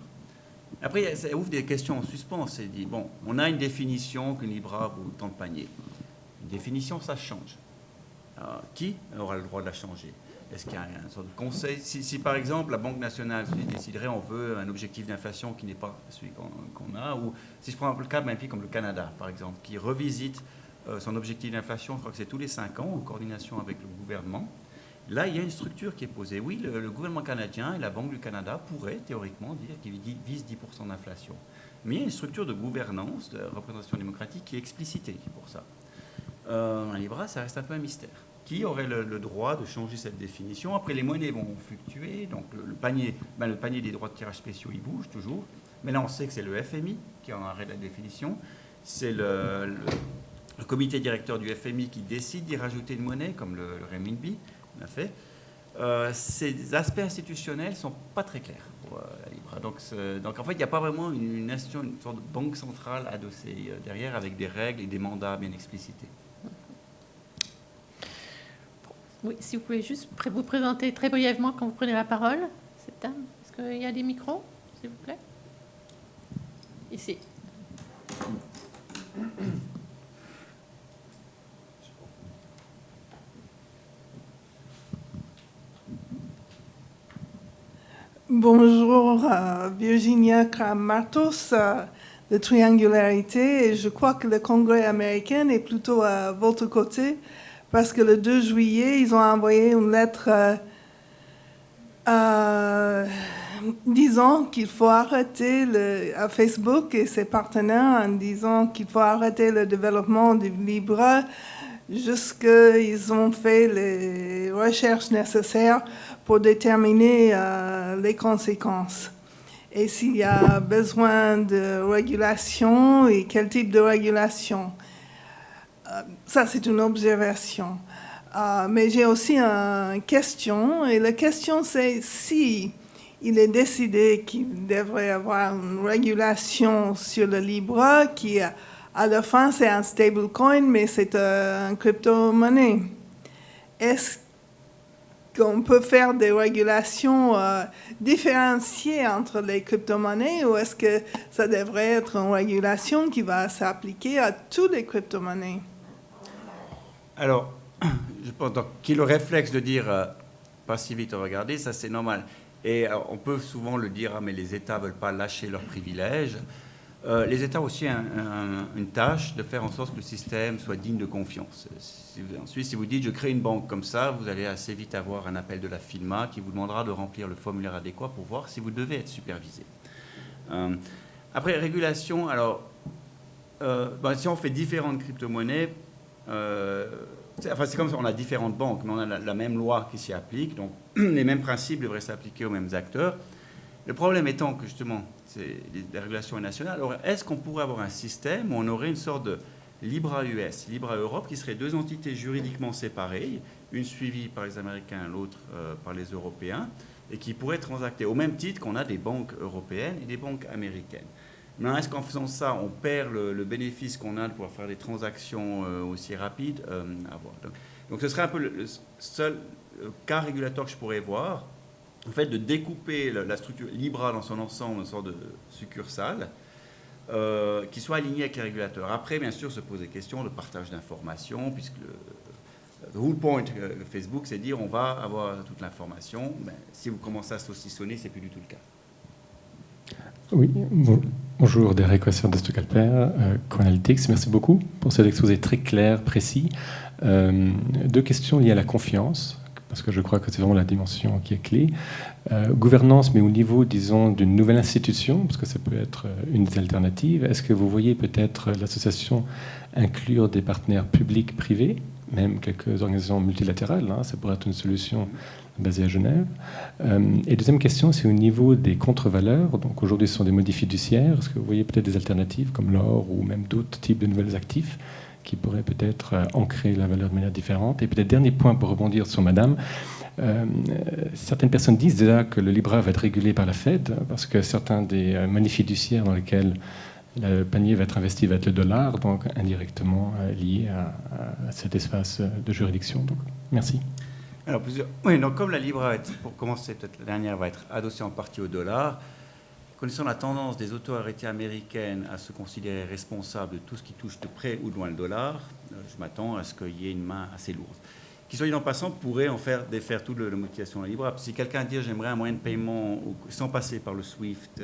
Après, ça ouvre des questions en suspens. C'est dit, bon, on a une définition qu'une Libra vaut tant de paniers. Une définition, ça change. Alors, qui aura le droit de la changer? Est-ce qu'il y a une sorte de conseil? Si par exemple la Banque nationale déciderait on veut un objectif d'inflation qui n'est pas celui qu'on a, ou si je prends le cas d'un pays comme le Canada, par exemple, qui revisite son objectif d'inflation, je crois que c'est tous les 5 ans, en coordination avec le gouvernement. Là, il y a une structure qui est posée. Oui, le gouvernement canadien et la Banque du Canada pourraient théoriquement dire qu'ils visent 10% d'inflation. Mais il y a une structure de gouvernance, de représentation démocratique qui est explicitée pour ça. Un Libra, ça reste un peu un mystère. Qui aurait le droit de changer cette définition? Après, les monnaies vont fluctuer, donc le panier des droits de tirage spéciaux, il bouge toujours. Mais là, on sait que c'est le FMI qui en arrête la définition. C'est le comité directeur du FMI qui décide d'y rajouter une monnaie, comme le renminbi, on a fait. Ces aspects institutionnels ne sont pas très clairs pour la Libra. Donc en fait, il n'y a pas vraiment une institution, une sorte de banque centrale adossée derrière, avec des règles et des mandats bien explicités. Oui, si vous pouvez juste vous présenter très brièvement quand vous prenez la parole, cette dame. Est-ce qu'il y a des micros, s'il vous plaît? Ici. Bonjour, Virginia Kram-Martos de Triangularité. Et je crois que le Congrès américain est plutôt à votre côté parce que le 2 juillet, ils ont envoyé une lettre disant qu'il faut arrêter à Facebook et ses partenaires en disant qu'il faut arrêter le développement du Libra jusqu'ils ont fait les recherches nécessaires pour déterminer les conséquences. Et s'il y a besoin de régulation et quel type de régulation. Ça, c'est une observation. Mais j'ai aussi une question. Et la question, c'est si il est décidé qu'il devrait y avoir une régulation sur le Libra qui, à la fin, c'est un stablecoin, mais c'est une crypto-monnaie. Est-ce qu'on peut faire des régulations différenciées entre les crypto-monnaies ou est-ce que ça devrait être une régulation qui va s'appliquer à toutes les crypto-monnaies? Alors, je pense qu'il y ait le réflexe de dire pas si vite regarder, ça c'est normal. Et on peut souvent le dire, mais les États ne veulent pas lâcher leurs privilèges. Les États ont aussi une tâche de faire en sorte que le système soit digne de confiance. Ensuite, si vous dites je crée une banque comme ça, vous allez assez vite avoir un appel de la FINMA qui vous demandera de remplir le formulaire adéquat pour voir si vous devez être supervisé. Après, régulation, alors, si on fait différentes crypto-monnaies, c'est comme ça, on a différentes banques, mais on a la même loi qui s'y applique, donc les mêmes principes devraient s'appliquer aux mêmes acteurs. Le problème étant que justement, la régulation est nationale. Alors, est-ce qu'on pourrait avoir un système où on aurait une sorte de Libra US, Libra Europe, qui seraient deux entités juridiquement séparées, une suivie par les Américains, l'autre par les Européens, et qui pourraient transacter au même titre qu'on a des banques européennes et des banques américaines. Maintenant, est-ce qu'en faisant ça, on perd le bénéfice qu'on a de pouvoir faire des transactions aussi rapides à voir. Donc, ce serait un peu le seul cas régulatoire que je pourrais voir, en fait, de découper la structure Libra dans son ensemble, une sorte de succursale, qui soit alignée avec les régulateurs. Après, bien sûr, se pose des questions de partage d'informations, puisque le whole point de Facebook, c'est de dire on va avoir toute l'information. Ben, si vous commencez à saucissonner, c'est plus du tout le cas. Oui, bonjour, Derek Wasser de Stucalper, Coanalytics. Merci beaucoup pour cet exposé très clair, précis. Deux questions liées à la confiance, parce que je crois que c'est vraiment la dimension qui est clé. Gouvernance, mais au niveau, disons, d'une nouvelle institution, parce que ça peut être une des alternatives. Est-ce que vous voyez peut-être l'association inclure des partenaires publics, privés, même quelques organisations multilatérales, hein, ça pourrait être une solution basée à Genève. Et deuxième question, c'est au niveau des contre-valeurs. Donc aujourd'hui, ce sont des motifs fiduciaires. Est-ce que vous voyez peut-être des alternatives comme l'or ou même d'autres types de nouveaux actifs qui pourraient peut-être ancrer la valeur de manière différente? Et peut-être dernier point pour rebondir sur Madame. Certaines personnes disent déjà que le Libra va être régulé par la Fed parce que certains des motifs fiduciaires dans lesquels le panier va être investi va être le dollar, donc indirectement lié à cet espace de juridiction. Donc, merci. Alors, oui, donc comme la Libra, pour commencer, peut-être la dernière, va être adossée en partie au dollar, connaissant la tendance des autorités américaines à se considérer responsables de tout ce qui touche de près ou de loin le dollar, je m'attends à ce qu'il y ait une main assez lourde. Qui, soit dit en passant, pourrait en faire défaire toute la motivation de la Libra. Si quelqu'un dit j'aimerais un moyen de paiement sans passer par le SWIFT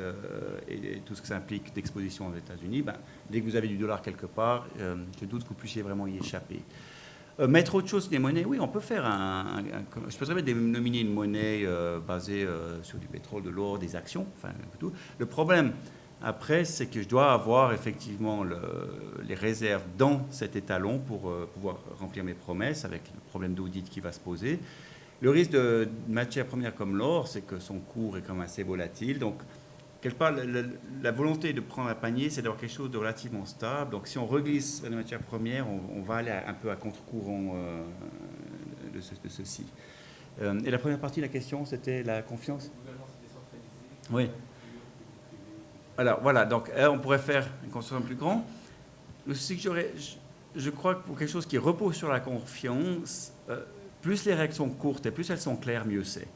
et tout ce que ça implique d'exposition aux États-Unis, ben, dès que vous avez du dollar quelque part, je doute que vous puissiez vraiment y échapper. Mettre autre chose que des monnaies, oui, on peut faire je peux très bien nominer une monnaie basée sur du pétrole, de l'or, des actions, enfin tout. Le problème, après, c'est que je dois avoir effectivement les réserves dans cet étalon pour pouvoir remplir mes promesses avec le problème d'audit qui va se poser. Le risque de matière première comme l'or, c'est que son cours est quand même assez volatile. Donc, quelque part, la volonté de prendre un panier, c'est d'avoir quelque chose de relativement stable. Donc, si on reglisse les matières premières, on va aller un peu à contre-courant de ceci. Et la première partie de la question, c'était la confiance. Oui. Alors, voilà. Donc, on pourrait faire une construction plus grande. Le souci que je crois que pour quelque chose qui repose sur la confiance, plus les règles sont courtes et plus elles sont claires, mieux c'est.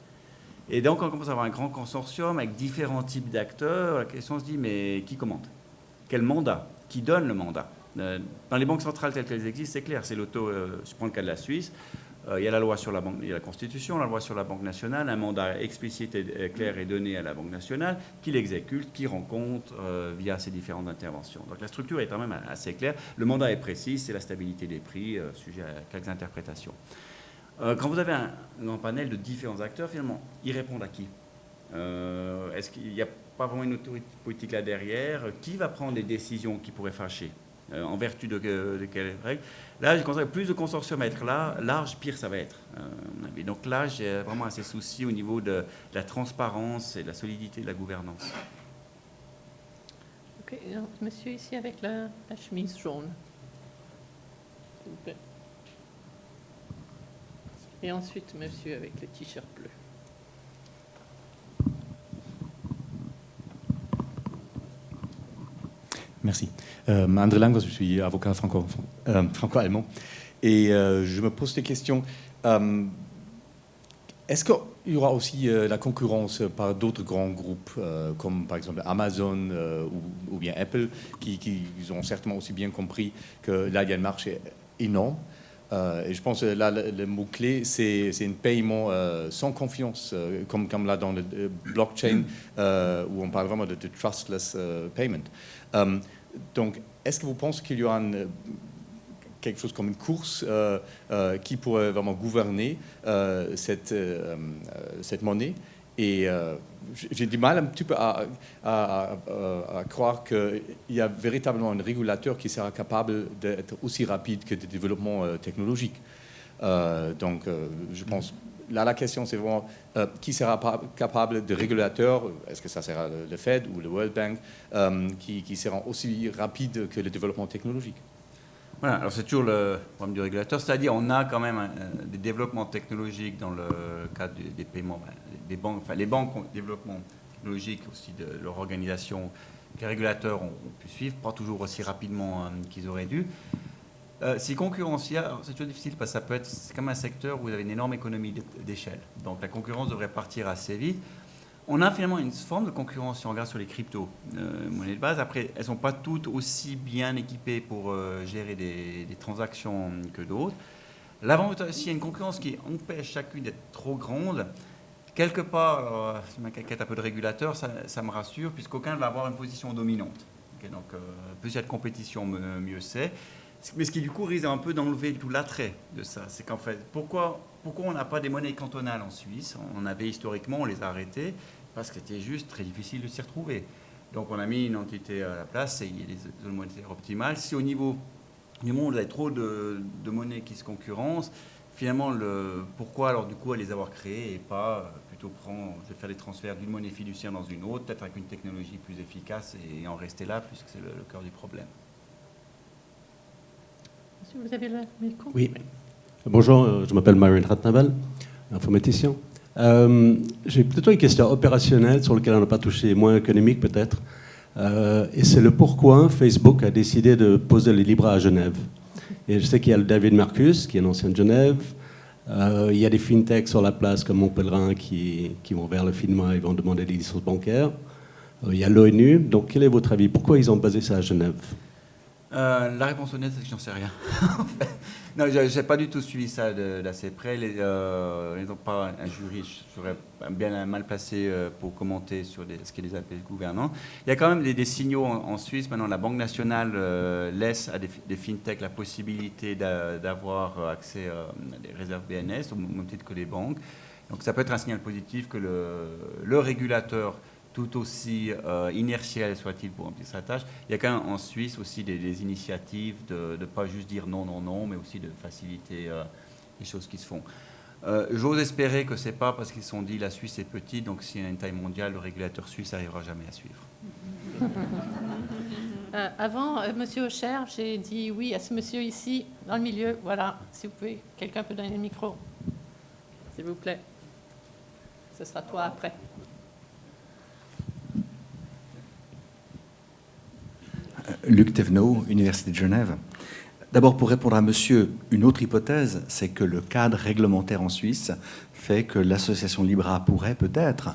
Et donc, on commence à avoir un grand consortium avec différents types d'acteurs. La question se dit, mais qui commande? Quel mandat? Qui donne le mandat? Dans les banques centrales telles qu'elles existent, c'est clair. C'est je prends le cas de la Suisse. Il y a la loi sur la banque, il y a la Constitution, la loi sur la Banque nationale. Un mandat explicite et clair est donné à la Banque nationale, qui l'exécute, qui rend compte via ses différentes interventions. Donc, la structure est quand même assez claire. Le mandat est précis, c'est la stabilité des prix, sujet à quelques interprétations. Quand vous avez un grand panel de différents acteurs, finalement, ils répondent à qui? Est-ce qu'il n'y a pas vraiment une autorité politique là derrière? Qui va prendre les décisions qui pourraient fâcher? En vertu de quelles règles? Là, je considère que plus de consortium à être large, pire ça va être. Et donc là, j'ai vraiment assez souci au niveau de la transparence et de la solidité de la gouvernance. Ok, donc, monsieur ici avec la chemise jaune. S'il vous plaît. Et ensuite, monsieur avec le t-shirt bleu. Merci. André Langos, je suis avocat franco-allemand. Et je me pose des questions. Est-ce qu'il y aura aussi la concurrence par d'autres grands groupes, comme par exemple Amazon ou bien Apple, qui ont certainement aussi bien compris que là, il y a un marché énorme? Et je pense que là, le mot-clé, c'est un paiement sans confiance, comme là dans le blockchain, où on parle vraiment de trustless payment. Donc, est-ce que vous pensez qu'il y aura quelque chose comme une course qui pourrait vraiment gouverner cette monnaie? Et j'ai du mal un petit peu à croire qu'il y a véritablement un régulateur qui sera capable d'être aussi rapide que des développements technologiques. Donc, je pense là, la question, c'est vraiment qui sera capable de régulateur, est-ce que ça sera le Fed ou le World Bank, qui seront aussi rapides que le développement technologique. Voilà, alors c'est toujours le problème du régulateur, c'est-à-dire on a quand même des développements technologiques dans le cadre des paiements, des banques, enfin les banques ont des développements technologiques aussi de leur organisation que les régulateurs ont pu suivre, pas toujours aussi rapidement qu'ils auraient dû. Si concurrentiel, c'est toujours difficile parce que c'est comme un secteur où vous avez une énorme économie d'échelle, donc la concurrence devrait partir assez vite. On a finalement une forme de concurrence si on regarde sur les cryptos, monnaies de base. Après, elles ne sont pas toutes aussi bien équipées pour gérer des transactions que d'autres. L'avantage, s'il y a une concurrence qui empêche chacune d'être trop grande, quelque part, si ma caquette un peu de régulateur, ça me rassure, puisqu'aucun ne va avoir une position dominante. Okay, donc, plus il y a de compétition, mieux c'est. Mais ce qui, du coup, risque un peu d'enlever tout l'attrait de ça. C'est qu'en fait, pourquoi on n'a pas des monnaies cantonales en Suisse? On avait historiquement, on les a arrêtées parce que c'était juste très difficile de s'y retrouver. Donc, on a mis une entité à la place et il y a des zones monétaires optimales. Si au niveau du monde, il y a trop de monnaies qui se concurrencent, finalement, pourquoi alors du coup les avoir créées et pas plutôt je vais faire des transferts d'une monnaie fiduciaire dans une autre, peut-être avec une technologie plus efficace et en rester là, puisque c'est le cœur du problème. Monsieur, vous avez le micro? Oui. Bonjour, je m'appelle Myron Ratnaval, informaticien. J'ai plutôt une question opérationnelle sur laquelle on n'a pas touché, moins économique peut-être. Et c'est le pourquoi Facebook a décidé de poser les Libra à Genève. Et je sais qu'il y a le David Marcus, qui est un ancien de Genève. Il y a des fintechs sur la place comme Montpellerin qui vont vers le FINMA et vont demander des licences bancaires. Il y a l'ONU. Donc quel est votre avis? Pourquoi ils ont basé ça à Genève? La réponse honnête, c'est que j'en sais rien. Non, je n'ai pas du tout suivi ça d'assez près. Ils n'ont pas un jury, je serais bien mal placé pour commenter sur ce qu'ils appellent gouvernants. Il y a quand même des signaux en Suisse. Maintenant, la Banque nationale laisse à des fintechs la possibilité d'avoir accès à des réserves BNS, au même titre que les banques. Donc ça peut être un signal positif que le régulateur, tout aussi inertiel soit-il pour remplir sa tâche, il y a quand même en Suisse aussi des initiatives de ne pas juste dire non, non, non, mais aussi de faciliter les choses qui se font. J'ose espérer que ce n'est pas parce qu'ils se sont dit la Suisse est petite, donc s'il y a une taille mondiale, le régulateur suisse n'arrivera jamais à suivre. Avant, Monsieur Aucher, j'ai dit oui à ce monsieur ici, dans le milieu. Voilà, si vous pouvez, quelqu'un peut donner le micro, s'il vous plaît. Ce sera toi après. Luc Thévenot, Université de Genève. D'abord, pour répondre à monsieur, une autre hypothèse, c'est que le cadre réglementaire en Suisse fait que l'association Libra pourrait peut-être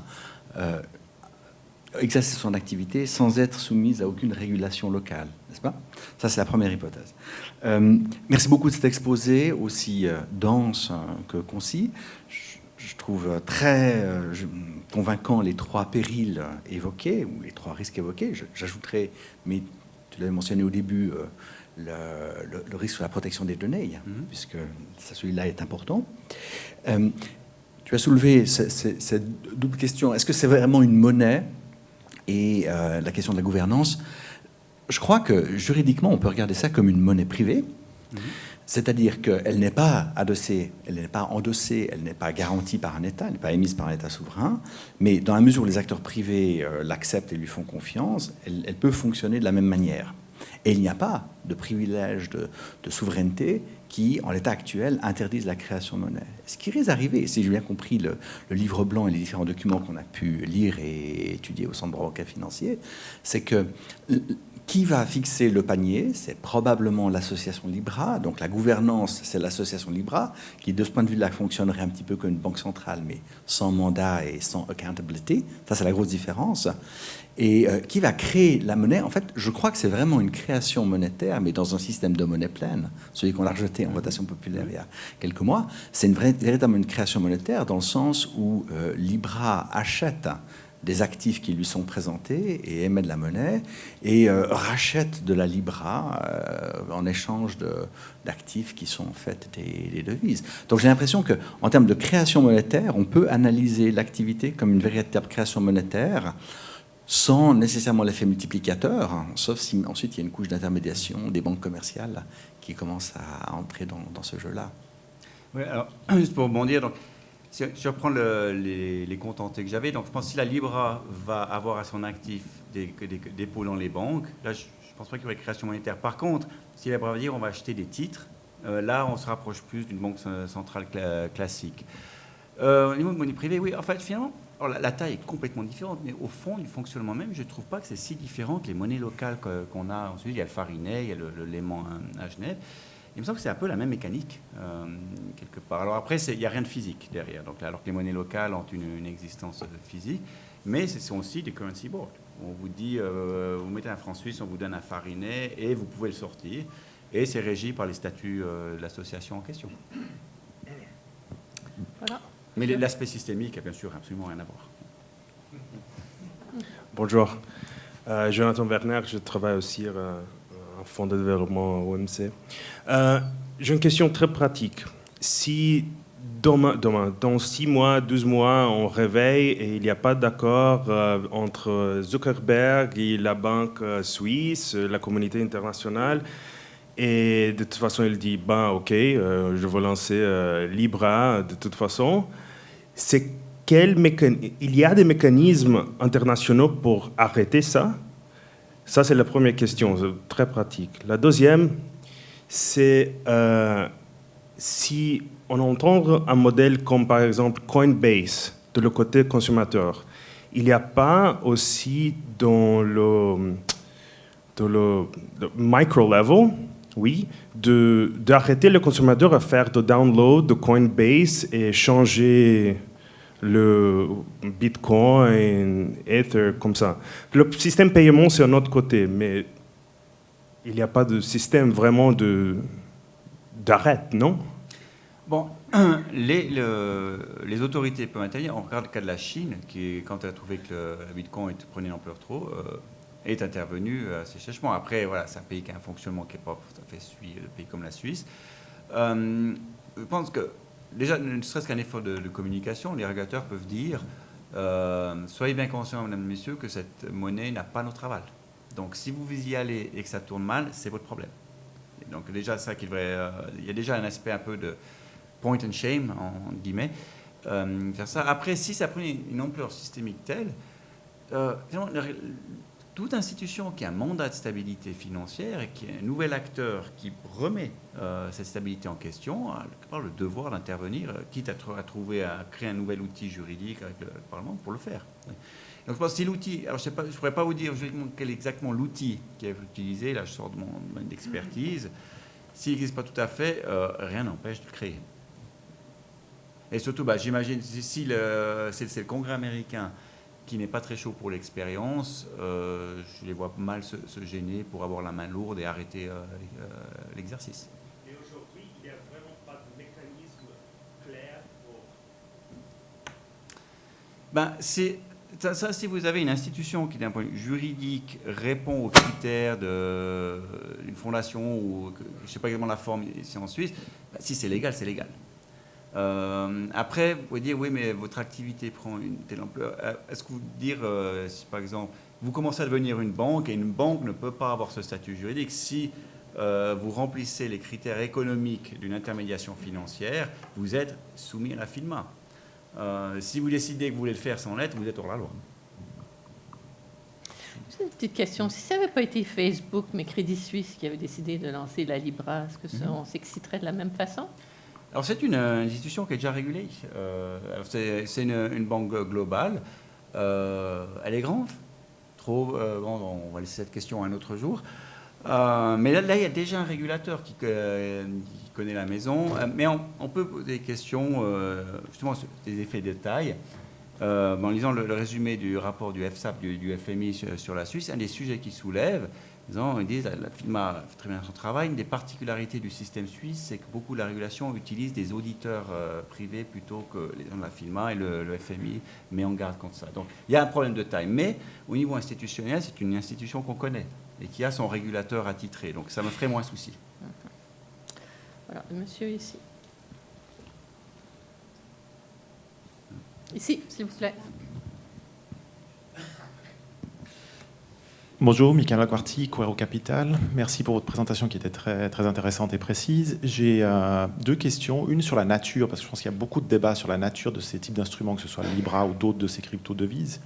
exercer son activité sans être soumise à aucune régulation locale, n'est-ce pas? Ça, c'est la première hypothèse. Merci beaucoup de cet exposé, aussi dense que concis. Je trouve très convaincant les trois périls évoqués, ou les trois risques évoqués. J'ajouterai, mais tu l'avais mentionné au début, le risque sur la protection des données, puisque celui-là est important. Tu as soulevé cette double question. Est-ce que c'est vraiment une monnaie? Et la question de la gouvernance. Je crois que juridiquement, on peut regarder ça comme une monnaie privée. C'est-à-dire qu'elle n'est pas adossée, elle n'est pas endossée, elle n'est pas garantie par un État, elle n'est pas émise par un État souverain, mais dans la mesure où les acteurs privés l'acceptent et lui font confiance, elle peut fonctionner de la même manière. Et il n'y a pas de privilège de souveraineté qui, en l'état actuel, interdisent la création de monnaie. Ce qui risque d'arriver, si j'ai bien compris le livre blanc et les différents documents qu'on a pu lire et étudier au Centre de droit bancaire financier, c'est que qui va fixer le panier? C'est probablement l'association Libra. Donc la gouvernance, c'est l'association Libra, qui de ce point de vue-là fonctionnerait un petit peu comme une banque centrale, mais sans mandat et sans accountability. Ça, c'est la grosse différence. Et qui va créer la monnaie? En fait, je crois que c'est vraiment une création monétaire, mais dans un système de monnaie pleine, celui qu'on a rejeté en votation populaire il y a quelques mois. C'est véritablement une création monétaire dans le sens où Libra achète des actifs qui lui sont présentés et émet de la monnaie et rachète de la Libra en échange d'actifs qui sont en fait des devises. Donc j'ai l'impression qu'en termes de création monétaire, on peut analyser l'activité comme une véritable création monétaire sans nécessairement l'effet multiplicateur, hein, sauf si ensuite il y a une couche d'intermédiation des banques commerciales qui commencent à entrer dans ce jeu-là. Oui, alors juste pour rebondir, donc, Si je reprends les comptes entiers que j'avais, donc je pense que si la Libra va avoir à son actif des dépôts dans les banques, là, je ne pense pas qu'il y aurait création monétaire. Par contre, si la Libra va dire on va acheter des titres, là, on se rapproche plus d'une banque centrale classique. Au niveau de monnaie privée, oui, en fait, finalement, alors, la taille est complètement différente, mais au fond, du fonctionnement même, je ne trouve pas que c'est si différent que les monnaies locales qu'on a. Ensuite, il y a le Farinet, il y a le Léman à Genève. Il me semble que c'est un peu la même mécanique, quelque part. Alors après, il n'y a rien de physique derrière, donc, alors que les monnaies locales ont une existence physique, mais ce sont aussi des currency boards. On vous dit, vous mettez un franc suisse, on vous donne un Farinet, et vous pouvez le sortir, et c'est régi par les statuts de l'association en question. Voilà. Mais l'aspect systémique a bien sûr absolument rien à voir. Bonjour, Jonathan Werner, je travaille aussi en fonds de développement OMC. J'ai une question très pratique. Si demain, dans 6 mois, 12 mois, on réveille et il n'y a pas d'accord entre Zuckerberg et la banque suisse, la communauté internationale, et de toute façon il dit, ok, je vais lancer Libra de toute façon, il y a des mécanismes internationaux pour arrêter ça? Ça, c'est la première question, très pratique. La deuxième, c'est si on entend un modèle comme par exemple Coinbase, de le côté consommateur, il n'y a pas aussi dans le micro-level, oui, d'arrêter le consommateur à faire de download de Coinbase et changer le Bitcoin, Ether, comme ça. Le système paiement, c'est un autre côté, mais il n'y a pas de système vraiment d'arrêt, non? Bon, les autorités monétaires, on regarde le cas de la Chine, qui, quand elle a trouvé que le Bitcoin prenait une ampleur trop, est intervenue assez sèchement. Après, voilà, c'est un pays qui a un fonctionnement qui n'est pas tout à fait un pays comme la Suisse. Je pense que, déjà, ne serait-ce qu'un effort de communication, les régulateurs peuvent dire soyez bien conscients, mesdames et messieurs, que cette monnaie n'a pas notre aval. Donc, si vous y allez et que ça tourne mal, c'est votre problème. Et donc, déjà, ça qu'il il y a déjà un aspect un peu de point and shame, en guillemets, faire ça. Après, si ça prenait une ampleur systémique telle, toute institution qui a un mandat de stabilité financière et qui est un nouvel acteur qui remet cette stabilité en question a le devoir d'intervenir, quitte à créer un nouvel outil juridique avec le Parlement pour le faire. Donc je pense que si l'outil, alors je ne pourrais pas vous dire quel est exactement l'outil qui est utilisé, là je sors de mon domaine d'expertise, s'il n'existe pas tout à fait, rien n'empêche de le créer. Et surtout, j'imagine, si c'est le Congrès américain qui n'est pas très chaud pour l'expérience, je les vois mal se gêner pour avoir la main lourde et arrêter l'exercice. Et aujourd'hui, il n'y a vraiment pas de mécanisme clair pour... Ça, si vous avez une institution qui, d'un point de vue juridique, répond aux critères d'une fondation ou, je ne sais pas exactement la forme ici en Suisse, si c'est légal, c'est légal. Après, vous pouvez dire, oui, mais votre activité prend une telle ampleur. Est-ce que vous dire, si par exemple, vous commencez à devenir une banque et une banque ne peut pas avoir ce statut juridique si vous remplissez les critères économiques d'une intermédiation financière, vous êtes soumis à la FINMA. Si vous décidez que vous voulez le faire sans lettre, vous êtes hors la loi. J'ai une petite question. Si ça n'avait pas été Facebook, mais Crédit Suisse qui avait décidé de lancer la Libra, est-ce que on s'exciterait de la même façon? Alors c'est une institution qui est déjà régulée. C'est une banque globale. Elle est grande. Trop grande, on va laisser cette question à un autre jour. Mais là, il y a déjà un régulateur qui connaît la maison. Mais on peut poser des questions justement sur des effets de taille. En lisant le résumé du rapport du FSAP, du FMI sur la Suisse, un des sujets qu'ils soulèvent, ils disent la FINMA fait très bien son travail. Une des particularités du système suisse, c'est que beaucoup de la régulation utilise des auditeurs privés plutôt que les gens de la FINMA, et le FMI met en garde contre ça. Donc il y a un problème de taille. Mais au niveau institutionnel, c'est une institution qu'on connaît et qui a son régulateur attitré. Donc ça me ferait moins souci. Voilà, monsieur ici. Ici, s'il vous plaît. Bonjour, Michael Laquarti, Quaero Capital. Merci pour votre présentation qui était très, très intéressante et précise. J'ai 2 questions. Une sur la nature, parce que je pense qu'il y a beaucoup de débats sur la nature de ces types d'instruments, que ce soit la Libra ou d'autres de ces crypto-devises.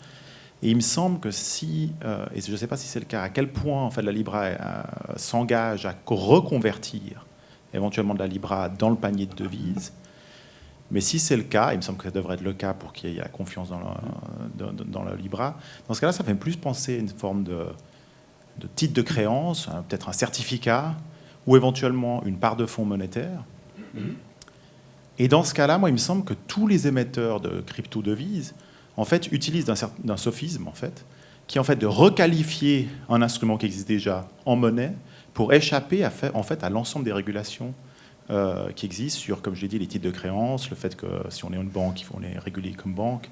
Et il me semble que si, et je ne sais pas si c'est le cas, à quel point en fait, la Libra s'engage à reconvertir éventuellement de la Libra dans le panier de devises. Mais si c'est le cas, il me semble que ça devrait être le cas pour qu'il y ait la confiance dans la Libra, dans ce cas-là, ça fait plus penser à une forme de titre de créance, peut-être un certificat, ou éventuellement une part de fonds monétaires. Et dans ce cas-là, moi, il me semble que tous les émetteurs de crypto-devises, en fait, utilisent d'un sophisme, en fait, qui est en fait de requalifier un instrument qui existe déjà en monnaie pour échapper à l'ensemble des régulations qui existent sur, comme je l'ai dit, les titres de créance, le fait que si on est une banque, il faut les réguler comme banque,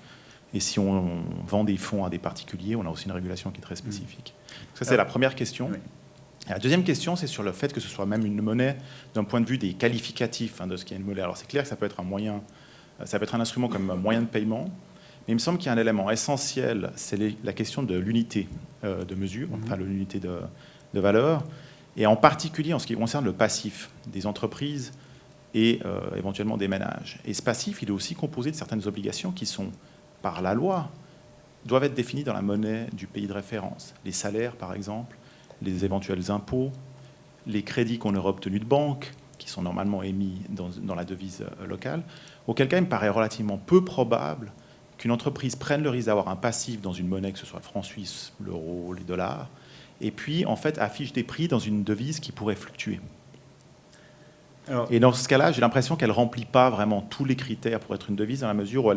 et si on vend des fonds à des particuliers, on a aussi une régulation qui est très spécifique. Ça, c'est la première question. Oui. La deuxième question, c'est sur le fait que ce soit même une monnaie d'un point de vue des qualificatifs de ce qu'est une monnaie. Alors c'est clair que ça peut être un moyen, ça peut être un instrument comme un moyen de paiement, mais il me semble qu'il y a un élément essentiel, c'est la question de l'unité de mesure, enfin l'unité de valeur, et en particulier en ce qui concerne le passif des entreprises et éventuellement des ménages. Et ce passif, il est aussi composé de certaines obligations qui sont, par la loi, doivent être définies dans la monnaie du pays de référence. Les salaires, par exemple, les éventuels impôts, les crédits qu'on aurait obtenus de banques, qui sont normalement émis dans la devise locale, auquel cas il me paraît relativement peu probable qu'une entreprise prenne le risque d'avoir un passif dans une monnaie, que ce soit le franc suisse, l'euro, les dollars, et puis en fait affiche des prix dans une devise qui pourrait fluctuer. Alors, et dans ce cas-là, j'ai l'impression qu'elle ne remplit pas vraiment tous les critères pour être une devise, dans la mesure où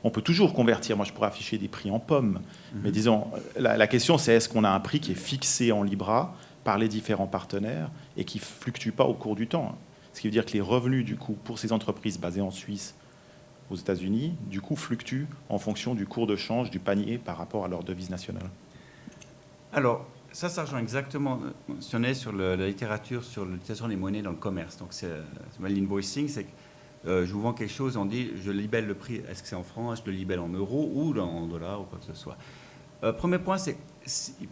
on peut toujours convertir. Moi, je pourrais afficher des prix en pommes, mais disons, la question, c'est est-ce qu'on a un prix qui est fixé en Libra par les différents partenaires et qui ne fluctue pas au cours du temps. Ce qui veut dire que les revenus, du coup, pour ces entreprises basées en Suisse, aux États-Unis, du coup, fluctuent en fonction du cours de change du panier par rapport à leur devise nationale. Alors, ça rejoint exactement si on est sur la littérature sur l'utilisation des monnaies dans le commerce. Donc, c'est l'invoicing, c'est que je vous vends quelque chose, on dit je libelle le prix, est-ce que c'est en francs, je le libelle en euros ou en dollars ou quoi que ce soit. Premier point, c'est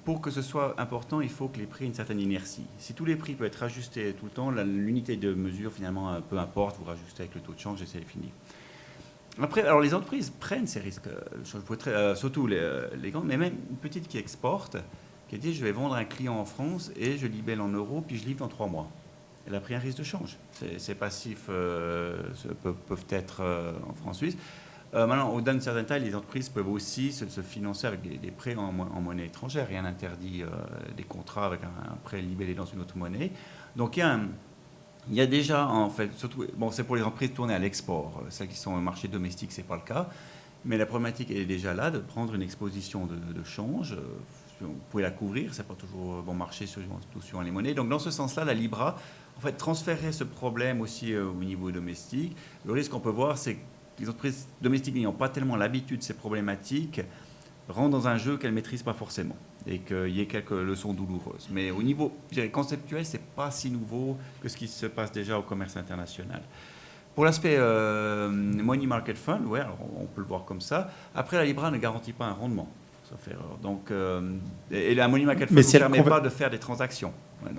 pour que ce soit important, il faut que les prix aient une certaine inertie. Si tous les prix peuvent être ajustés tout le temps, l'unité de mesure, finalement, peu importe, vous rajustez avec le taux de change et c'est fini. Après, alors les entreprises prennent ces risques, surtout les grandes, mais même une petite qui exporte, qui dit je vais vendre un client en France et je libelle en euros, puis je livre dans 3 mois. Elle a pris un risque de change. Ces passifs peuvent être en francs suisses. Maintenant, au-delà d'une certaine taille, les entreprises peuvent aussi se financer avec des prêts en monnaie étrangère. Rien n'interdit des contrats avec un prêt libellé dans une autre monnaie. Donc il y a déjà, en fait, surtout, bon, c'est pour les entreprises tournées à l'export. Celles qui sont au marché domestique, ce n'est pas le cas. Mais la problématique est déjà là de prendre une exposition de change. Vous pouvez la couvrir, ce n'est pas toujours bon marché suivant les monnaies. Donc dans ce sens-là, la Libra, en fait, transférer ce problème aussi au niveau domestique. Le risque qu'on peut voir, c'est que les entreprises domestiques n'ayant pas tellement l'habitude de ces problématiques rentrent dans un jeu qu'elles ne maîtrisent pas forcément et qu'il y ait quelques leçons douloureuses. Mais au niveau conceptuel, ce n'est pas si nouveau que ce qui se passe déjà au commerce international. Pour l'aspect money market fund, ouais, alors on peut le voir comme ça. Après, la Libra ne garantit pas un rendement. Sauf erreur. Donc, et la money market fund ne permet pas de faire des transactions. Ouais,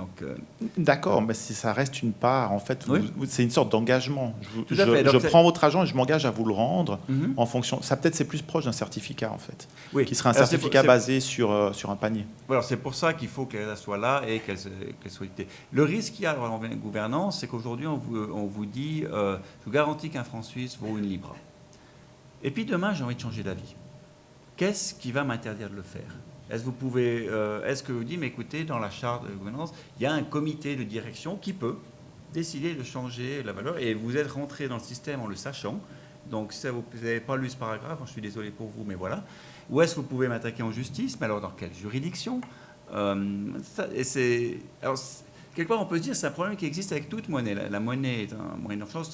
d'accord, mais si ça reste une part, en fait, c'est une sorte d'engagement. Je prends votre argent et je m'engage à vous le rendre en fonction. Ça peut-être c'est plus proche d'un certificat en fait, qui serait un certificat basé sur un panier. Voilà, c'est pour ça qu'il faut qu'elle soit là et qu'elle soit éditée. Le risque qu'il y a dans la gouvernance, c'est qu'aujourd'hui on vous dit, je vous garantis qu'un franc suisse vaut une Libra. Et puis demain, j'ai envie de changer d'avis. Qu'est-ce qui va m'interdire de le faire ? Est-ce que vous dites, mais écoutez, dans la charte de gouvernance, il y a un comité de direction qui peut décider de changer la valeur et vous êtes rentré dans le système en le sachant. Donc, si vous n'avez pas lu ce paragraphe, je suis désolé pour vous, mais voilà. Ou est-ce que vous pouvez m'attaquer en justice ? Mais alors, dans quelle juridiction ? Alors, quelque part, on peut se dire que c'est un problème qui existe avec toute monnaie. La monnaie est un moyen d'échange.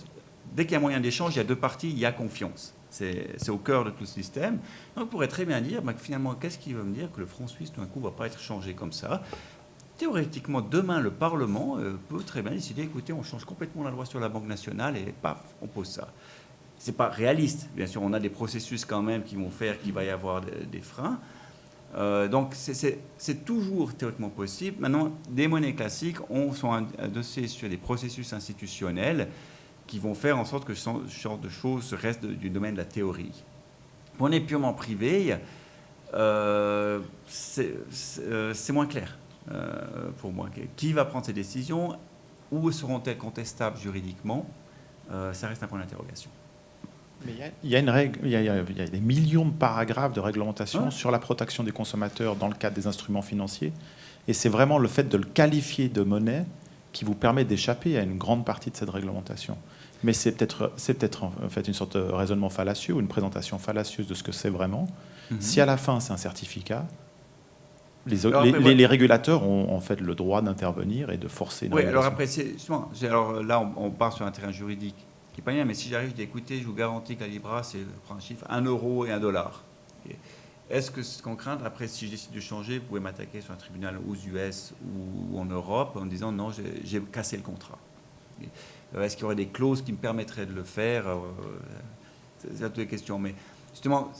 Dès qu'il y a moyen d'échange, il y a deux parties, il y a confiance. C'est au cœur de tout le système. Donc, on pourrait très bien dire, finalement, qu'est-ce qui veut me dire que le franc suisse, tout d'un coup, ne va pas être changé comme ça ? Théoriquement, demain, le Parlement peut très bien décider, écoutez, on change complètement la loi sur la Banque nationale et paf, on pose ça. Ce n'est pas réaliste. Bien sûr, on a des processus quand même qui vont faire qu'il va y avoir des freins. Donc, c'est toujours théoriquement possible. Maintenant, des monnaies classiques sont adossées sur des processus institutionnels qui vont faire en sorte que ce genre de choses restent du domaine de la théorie. Pour monnaie purement privée, c'est moins clair pour moi. Qui va prendre ces décisions? Où seront-elles contestables juridiquement? Ça reste un point d'interrogation. Mais il y a une règle, il y a des millions de paragraphes de réglementation sur la protection des consommateurs dans le cadre des instruments financiers. Et c'est vraiment le fait de le qualifier de monnaie qui vous permet d'échapper à une grande partie de cette réglementation. Mais c'est peut-être en fait une sorte de raisonnement fallacieux ou une présentation fallacieuse de ce que c'est vraiment. Si à la fin c'est un certificat, les régulateurs ont en fait le droit d'intervenir et de forcer une régulation. Alors après, alors là, on part sur un terrain juridique qui n'est pas bien, mais si j'arrive d'écouter, je vous garantis que la Libra, c'est un chiffre, 1 euro et 1 dollar. Okay. Est-ce que c'est ce qu'on craint? Après, si je décide de changer, vous pouvez m'attaquer sur un tribunal aux US ou en Europe en disant non, j'ai cassé le contrat. Okay. Est-ce qu'il y aurait des clauses qui me permettraient de le faire? C'est toutes les questions. Mais justement,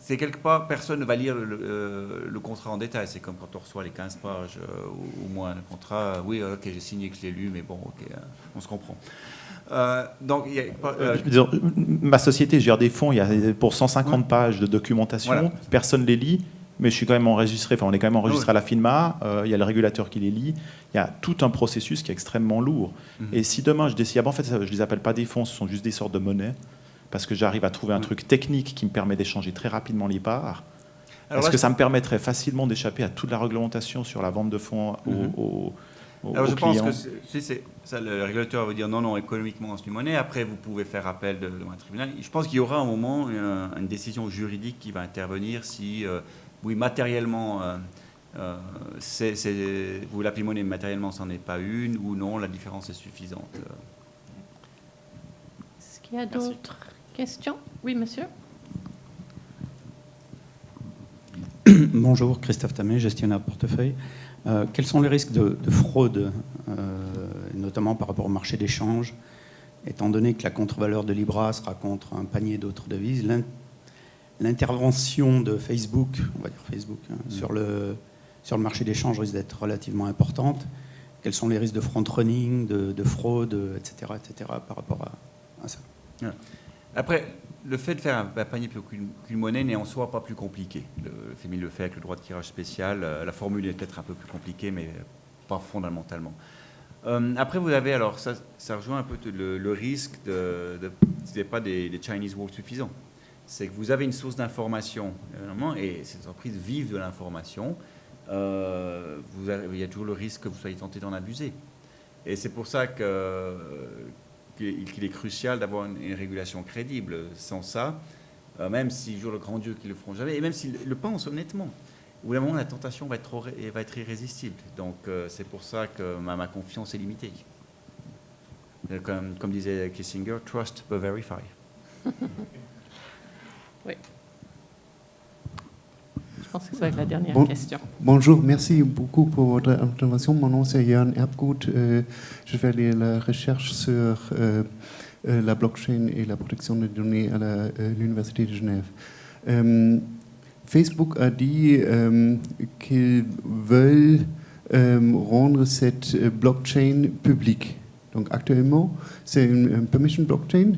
c'est quelque part, personne ne va lire le contrat en détail. C'est comme quand on reçoit les 15 pages ou moins le contrat. Oui, ok, j'ai signé que je l'ai lu, mais bon, ok, on se comprend. Donc, ma société gère des fonds, il y a pour 150 pages de documentation, voilà. Personne ne les lit, mais je suis quand même enregistré, on est quand même enregistré à la FINMA, il y a le régulateur qui les lit, il y a tout un processus qui est extrêmement lourd. Et si demain je décide, en fait, je ne les appelle pas des fonds, ce sont juste des sortes de monnaies, parce que j'arrive à trouver un truc technique qui me permet d'échanger très rapidement les parts. Est-ce que ça me permettrait facilement d'échapper à toute la réglementation sur la vente de fonds aux Alors je clients? pense que ça, le régulateur va dire non, économiquement, c'est une monnaie. Après, vous pouvez faire appel devant un tribunal. Je pense qu'il y aura un moment une décision juridique qui va intervenir si, oui, matériellement, vous l'appelez monnaie, matériellement, c'en est pas une, ou non, la différence est suffisante. Est-ce qu'il y a d'autres questions? Oui, monsieur. Bonjour, Christophe Tamé, gestionnaire de portefeuille. Quels sont les risques de fraude, notamment par rapport au marché d'échange, étant donné que la contre-valeur de Libra sera contre un panier d'autres devises? L'intervention de Facebook, on va dire Facebook, sur le marché d'échange risque d'être relativement importante. Quels sont les risques de front-running, de fraude, etc., par rapport à ça? Après, le fait de faire un panier plutôt qu'une monnaie n'est en soi pas plus compliqué. Le FMI le fait avec le droit de tirage spécial. La formule est peut-être un peu plus compliquée, mais pas fondamentalement. Après, vous avez, alors ça rejoint un peu le risque de ce n'est pas des Chinese walls suffisants. C'est que vous avez une source d'information, et ces entreprises vivent de l'information. Il y a toujours le risque que vous soyez tenté d'en abuser. Et c'est pour ça qu'il est crucial d'avoir une régulation crédible. Sans ça, même si jure le grand Dieu qu'ils ne le feront jamais, et même s'ils le pensent honnêtement, au bout d'un moment, la tentation va être irrésistible. Donc, c'est pour ça que ma confiance est limitée. Comme disait Kissinger, « Trust but verify ». Oui. Je pense que ça va être la dernière question. Bonjour, merci beaucoup pour votre intervention. Mon nom c'est Jörn Erbgut. Je fais la recherche sur la blockchain et la protection des données à l'Université de Genève. Facebook a dit qu'ils veulent rendre cette blockchain publique. Donc actuellement, c'est une permission blockchain.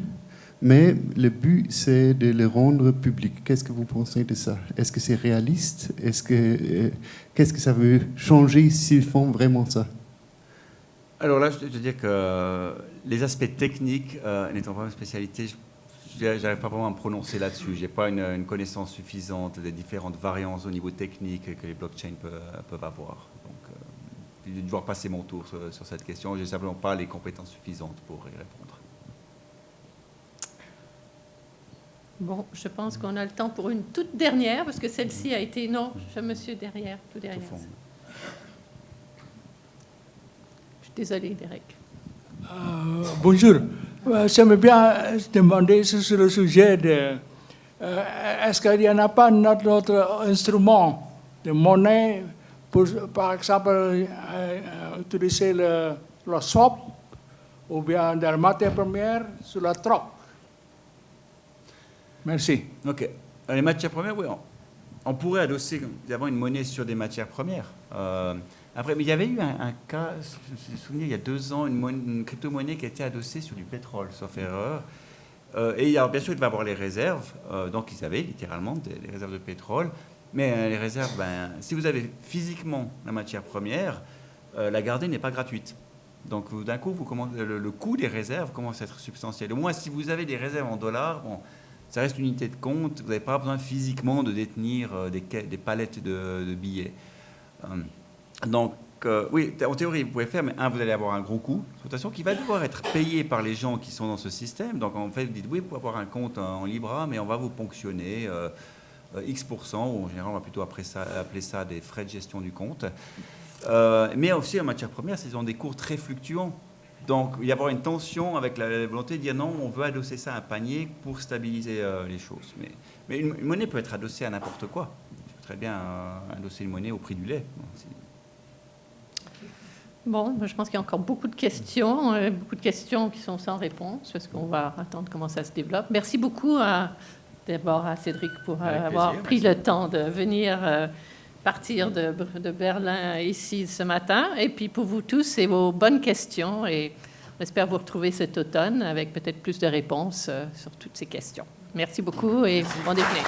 Mais le but, c'est de le rendre public. Qu'est-ce que vous pensez de ça? Est-ce que c'est réaliste? Qu'est-ce que ça veut changer s'ils font vraiment ça? Alors là, je veux dire que les aspects techniques, n'étant pas ma spécialité, je n'arrive pas vraiment à me prononcer là-dessus. Je n'ai pas une connaissance suffisante des différentes variantes au niveau technique que les blockchains peuvent avoir. Donc, je vais devoir passer mon tour sur cette question. Je n'ai simplement pas les compétences suffisantes pour y répondre. Bon, je pense qu'on a le temps pour une toute dernière, parce que celle-ci a été... Non, monsieur derrière, tout derrière. Je suis désolée, Derek. Bonjour. J'aimerais bien demander sur le sujet de... est-ce qu'il n'y en a pas notre instrument de monnaie pour, par exemple, utiliser le swap ou bien de la matière première sur la troc? Merci. OK. Les matières premières, oui. on pourrait adosser évidemment une monnaie sur des matières premières. Après, mais il y avait eu un cas, je me souviens, il y a 2 ans, une crypto-monnaie qui a été adossée sur du pétrole, sauf erreur. Et alors, bien sûr, il devait avoir les réserves. Donc, ils avaient littéralement des réserves de pétrole. Mais les réserves, si vous avez physiquement la matière première, la garder n'est pas gratuite. Donc, d'un coup, le coût des réserves commence à être substantiel. Au moins, si vous avez des réserves en dollars, bon, ça reste une unité de compte. Vous n'avez pas besoin physiquement de détenir des palettes de billets. Donc, oui, en théorie, vous pouvez faire, mais vous allez avoir un gros coût d'exploitation qui va devoir être payé par les gens qui sont dans ce système. Donc, en fait, vous dites, oui, vous pouvez avoir un compte en Libra, mais on va vous ponctionner X%, ou en général, on va plutôt appeler ça des frais de gestion du compte. Mais aussi, en matière première, ils ont des cours très fluctuants. Donc, il va y avoir une tension avec la volonté de dire non, on veut adosser ça à un panier pour stabiliser les choses. Mais une monnaie peut être adossée à n'importe quoi. Je peux très bien adosser une monnaie au prix du lait. Bon, je pense qu'il y a encore beaucoup de questions qui sont sans réponse, parce qu'on va attendre comment ça se développe. Merci beaucoup d'abord à Cédric pour avoir pris le temps de venir partir de Berlin ici ce matin, et puis pour vous tous et vos bonnes questions, et on espère vous retrouver cet automne avec peut-être plus de réponses sur toutes ces questions. Merci beaucoup et bon déjeuner.